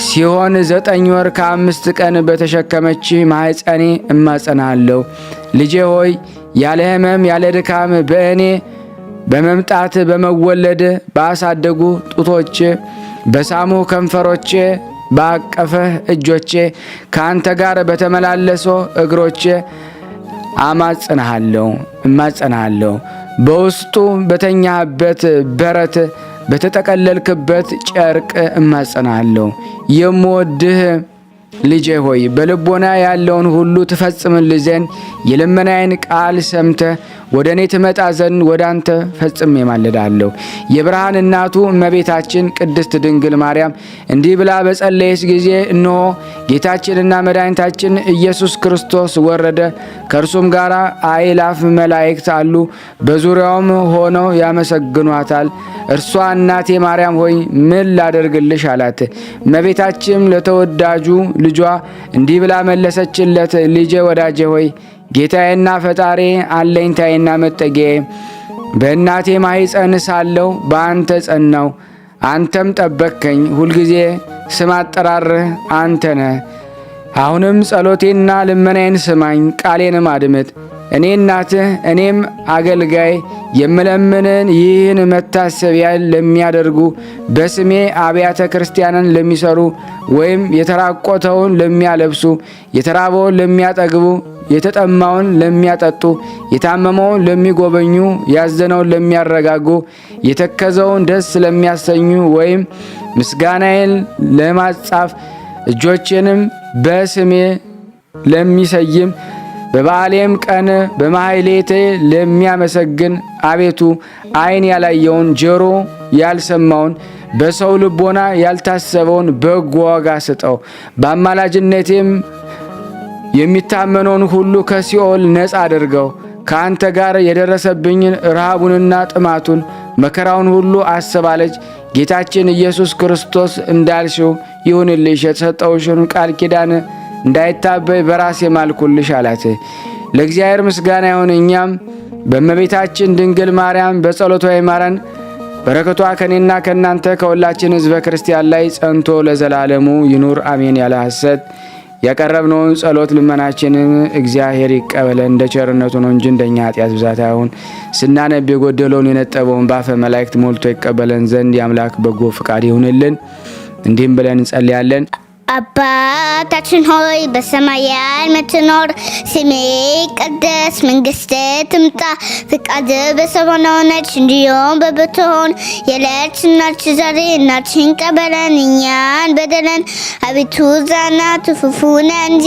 ሲሆን 9 ወር ከ5 ቀን በተሸከመች ማኅፀኔ እማጸናለሁ። ልጄ ሆይ ያለ ሕመም ያለ ድካም በእኔ በመምጣት በመወለድ ባሳደጉ ጡቶቼ በሳሙ ከንፈሮቼ ባቀፈህ እጆቼ ከአንተ ጋር በተመላለሶ እግሮቼ እማጸናሃለሁ። በውስጡ በተኛህበት በረት በተጠቀለልክበት ጨርቅ እማጸናለሁ። የምወድህ ልጄ ሆይ በልቦና ያለውን ሁሉ ትፈጽምልህ ዘንድ የልመናዬን ቃል ሰምተህ ወደ እኔ ትመጣ ዘንድ ወደ አንተ ፈጽሜ ማልዳለሁ። የብርሃን እናቱ እመቤታችን ቅድስት ድንግል ማርያም እንዲህ ብላ በጸለየች ጊዜ እነሆ ጌታችንና መድኃኒታችን ኢየሱስ ክርስቶስ ወረደ፣ ከእርሱም ጋር አእላፍ መላእክት አሉ፣ በዙሪያውም ሆነው ያመሰግኗታል። እርሷ እናቴ ማርያም ሆይ ምን ላደርግልሽ አላት። እመቤታችን ለተወዳጁ ልጇ እንዲህ ብላ መለሰችለት፣ ልጄ ወዳጄ ሆይ ጌታዬና ፈጣሪ አለኝታዬና መጠጊያዬ በእናቴ ማኅፀን ሳለሁ በአንተ ጸናው፣ አንተም ጠበቅከኝ። ሁልጊዜ ስም አጠራርህ አንተ ነህ። አሁንም ጸሎቴና ልመናዬን ስማኝ፣ ቃሌንም አድምጥ። እኔ እናትህ እኔም አገልጋይ የምለምንን ይህን መታሰቢያ ለሚያደርጉ በስሜ አብያተ ክርስቲያንን ለሚሰሩ ወይም የተራቆተውን ለሚያለብሱ፣ የተራበውን ለሚያጠግቡ፣ የተጠማውን ለሚያጠጡ፣ የታመመውን ለሚጎበኙ፣ ያዘነውን ለሚያረጋጉ፣ የተከዘውን ደስ ለሚያሰኙ ወይም ምስጋናዬን ለማጻፍ እጆቼንም በስሜ ለሚሰይም በበዓሌም ቀን በማሕሌቴ ለሚያመሰግን አቤቱ ዓይን ያላየውን ጆሮ ያልሰማውን በሰው ልቦና ያልታሰበውን በጎ ዋጋ ስጠው። በአማላጅነቴም የሚታመነውን ሁሉ ከሲኦል ነፃ አድርገው። ከአንተ ጋር የደረሰብኝን ረሃቡንና ጥማቱን መከራውን ሁሉ አስባለች። ጌታችን ኢየሱስ ክርስቶስ እንዳልሽው ይሁንልሽ፣ የተሰጠውሽን ቃል ኪዳን እንዳይታበይ በራሴ ማልኩልሽ አላት። ለእግዚአብሔር ምስጋና ይሁን። እኛም በእመቤታችን ድንግል ማርያም በጸሎቷ ይማረን። በረከቷ ከኔና ከእናንተ ከሁላችን ሕዝበ ክርስቲያን ላይ ጸንቶ ለዘላለሙ ይኑር አሜን። ያለ ሐሰት ያቀረብነውን ጸሎት ልመናችንን እግዚአብሔር ይቀበለን፣ እንደ ቸርነቱ ነው እንጂ እንደኛ ኃጢአት ብዛት አይሁን። ስናነብ የጎደለውን የነጠበውን በአፈ መላእክት ሞልቶ ይቀበለን ዘንድ የአምላክ በጎ ፍቃድ ይሁንልን። እንዲህም ብለን እንጸልያለን። አባታችን ሆይ በሰማያት የምትኖር፣ ስምህ ይቀደስ፣ መንግስትህ ትምጣ፣ ፈቃድህ በሰማይ እንደሆነች እንዲሁም በምድር ትሁን። የዕለት እንጀራችንን ዛሬ ስጠን፣ በደላችንን እኛን በደለን፣ አቤቱ ክፉ እንጂ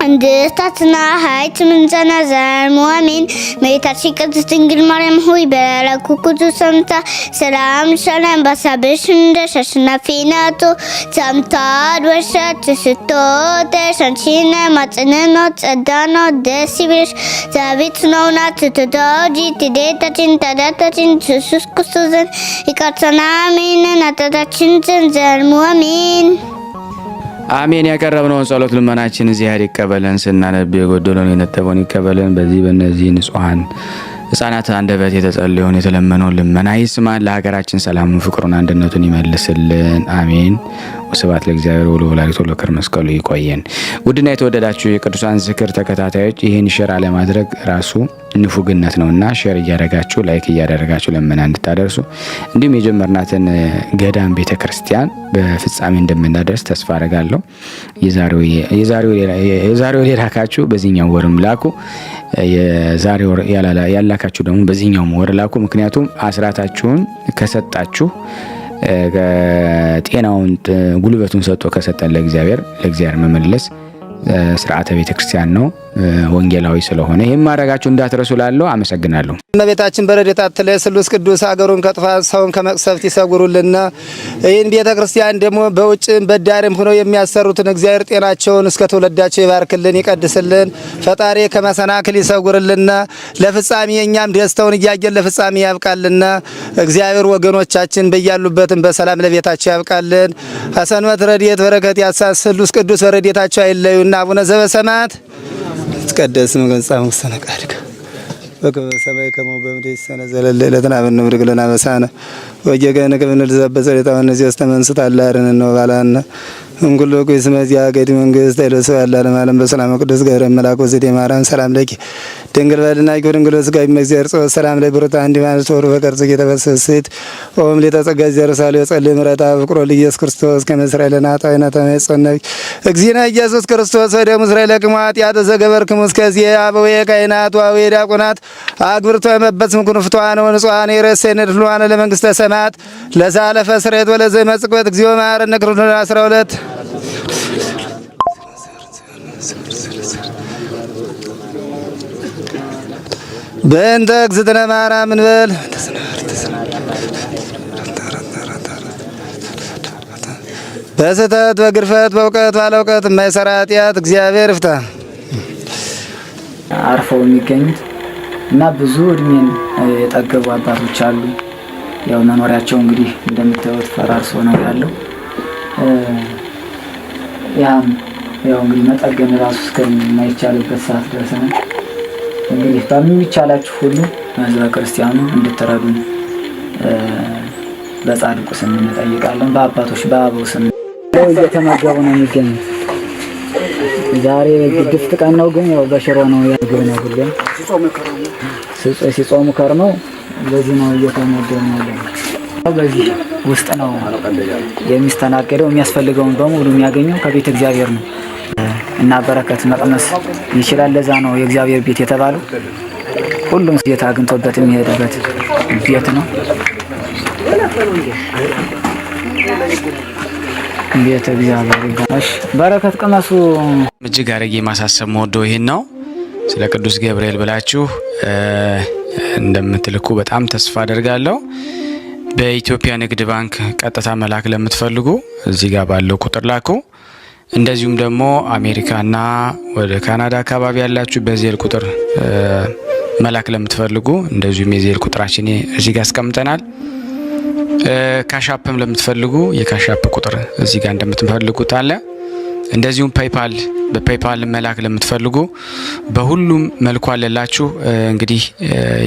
እንድታትና ኃይል ምንጸና ዘላለሙ አሜን። እመቤታችን ቅድስት ድንግል ማርያም ሆይ በመልአኩ ቅዱስ ሰላምታ ሰላም ሰላም፣ በሐሳብሽ ነሽ አሸናፊ ናት። ሰላምታ ይድረስሽ ስትወደሽ አንቺ ማኅፀንሽ ጸጋ ደስ ይበልሽ፣ ዛቤት ነውና ትተወጂ ትዴታችን ታዳታችን ኢየሱስ ክርስቶስ ዘንድ ይቅርታና ምሕረትን ኃጢአታችን ዘንድ ዘላለሙ አሜን አሜን። ያቀረብነውን ጸሎት ልመናችን እግዚአብሔር ይቀበለን። ስናነብ የጎደለውን የነጠበውን ይቀበለን። በእነዚህ ንጹሐን ሕፃናት አንደበት የተጸለየውን የተለመነውን ልመና ይስማን። ለሀገራችን ሰላሙን፣ ፍቅሩን፣ አንድነቱን ይመልስልን። አሜን። ወስብሐት ለእግዚአብሔር ወለወላዲቱ ለክብር መስቀሉ። ይቆየን። ውድና የተወደዳችሁ የቅዱሳን ዝክር ተከታታዮች ይህን ሼር አለማድረግ ራሱ ንፉግነት ነውና ሼር እያደረጋችሁ ላይክ እያደረጋችሁ ልመና እንድታደርሱ እንዲሁም የጀመርናትን ገዳም ቤተክርስቲያን በፍጻሜ እንደምናደርስ ተስፋ አደርጋለሁ። የዛሬው የላካችሁ በዚህኛው ወርም ላኩ። የዛሬው ያላካችሁ ደግሞ በዚህኛው ወር ላኩ። ምክንያቱም አስራታችሁን ከሰጣችሁ ጤናውን ጉልበቱን ሰጥቶ ከሰጠን ለእግዚአብሔር መመለስ ስርዓተ ቤተ ክርስቲያን ነው። ወንጌላዊ ስለሆነ ይሄን ማድረጋችሁ እንዳትረሱ ላለው አመሰግናለሁ። እመቤታችን በረድኤታ አትለይ፣ ስሉስ ቅዱስ ሀገሩን ከጥፋት ሰውን ከመቅሰፍት ይሰውሩልና። ይህን ቤተ ክርስቲያን ደግሞ በውጭም በዳርም ሆነው የሚያሰሩትን እግዚአብሔር ጤናቸውን እስከ ትውልዳቸው ይባርክልን፣ ይቀድስልን። ፈጣሪ ከመሰናክል ይሰውርልና። ለፍጻሜ እኛም ደስታውን እያየን ለፍጻሜ ያብቃልና። እግዚአብሔር ወገኖቻችን በያሉበትም በሰላም ለቤታቸው ያብቃልን። ሰንበት ረድኤት በረከት ያሳስ ስሉስ ቅዱስ በረድኤታቸው አይለዩና። አቡነ ዘበሰማያት ይትቀደስ ስምከ ወይትጸድቅ ውስተ ፈቃድከ በከመ በሰማይ ከማሁ በምድር ሲሳየነ ዘለለ ዕለትነ ሀበነ ኅድግ ለነ አበሳነ ወጌጋየነ ከመ ንርዛዕ በጸሎተ ውስተ መንሱት አላርነ ነው ባላነ እንኩሎ ኩይስመ ዚአገዲ መንግስት አይለሰው ያላለ ማለም በሰላም ቅዱስ ገብርኤል መልአኩ ዘዴ ማርያም ሰላም ለኪ ድንግል በልና ይኩድንግሎ ስጋይ መግዚአብሔር ጾ ሰላም ላይ ብሩታ እንዲ ማለት ወሩ በቀርጽ የተበሰሰት ኦም ለተጸጋ ዘርሳለ ጸልይ ምረታ ፍቅሮ ለኢየሱስ ክርስቶስ ከመስራኤልና ጣይና ተመጽነብ እግዚእነ ኢየሱስ ክርስቶስ ወደ እስራኤል ለቅማት ያተ ዘገበርክሙ እስከዚህ አበዌ ካይናት ወአበዌ ዲያቆናት አግብርቶ የመበስም ኩንፍቷን ወንጹሃን የረሰነ ድሏን ለመንግስተ ሰማያት ለዛለፈ ስሬት ወለዘ መጽቆት እግዚኦ ማረነ ክርስቶስ 12 በእንተ እግዝእትነ ማርያም እንበል በስህተት በግርፈት በእውቀት ባለእውቀት የማይሰራ ኃጢአት እግዚአብሔር ይፍታ። አርፈው የሚገኙት እና ብዙ እድሜን የጠገቡ አባቶች አሉ። ያው መኖሪያቸው እንግዲህ እንደምታዩት ፈራርሶ ነው ያለው። ያው እንግዲህ መጠገን ራሱ እስከማይቻልበት ሰዓት ደርሰናል። እንግዲህ በሚቻላችሁ ሁሉ ህዝበ ክርስቲያኑ እንድትረዱን በጻድቁ ስም እንጠይቃለን። በአባቶች በአበው ስም እየተመገቡ ነው የሚገኙት። ዛሬ ግድፍት ቀን ነው፣ ግን ያው በሽሮ ነው ያገኘ ነው ሁሉም ሲጾሙ ከርመው በዚህ ነው እየተመገቡ ነው። በዚህ ውስጥ ነው የሚስተናገደው። የሚያስፈልገውን በሙሉ የሚያገኘው ከቤተ እግዚአብሔር ነው እና በረከት መቅመስ ይችላል። ለዛ ነው የእግዚአብሔር ቤት የተባለው። ሁሉም ጌታ አግኝቶበት የሚሄድበት ቤት ነው። ቤተ እግዚአብሔር ይባላል። በረከት ቅመሱ። እጅግ አድርጌ ማሳሰብ ወደው ይሄን ነው። ስለ ቅዱስ ገብርኤል ብላችሁ እንደምትልኩ በጣም ተስፋ አደርጋለሁ። በኢትዮጵያ ንግድ ባንክ ቀጥታ መላክ ለምትፈልጉ እዚህ ጋር ባለው ቁጥር ላኩ። እንደዚሁም ደግሞ አሜሪካና ወደ ካናዳ አካባቢ ያላችሁ በዜል ቁጥር መላክ ለምትፈልጉ እንደዚሁም የዜል ቁጥራችን እዚህ ጋር አስቀምጠናል። ካሻፕም ለምትፈልጉ የካሻፕ ቁጥር እዚህ ጋር እንደምትፈልጉት አለ። እንደዚሁም ፔይፓል በፔይፓል መላክ ለምትፈልጉ በሁሉም መልኩ አለላችሁ። እንግዲህ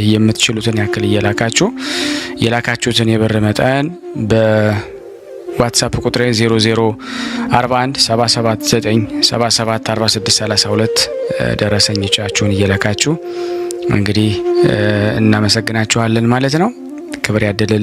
የምትችሉትን ያክል እየላካችሁ የላካችሁትን የብር መጠን በዋትስአፕ ቁጥሬ 004177977462 ደረሰኞቻችሁን እየላካችሁ እንግዲህ እናመሰግናችኋለን ማለት ነው። ክብር ያደለል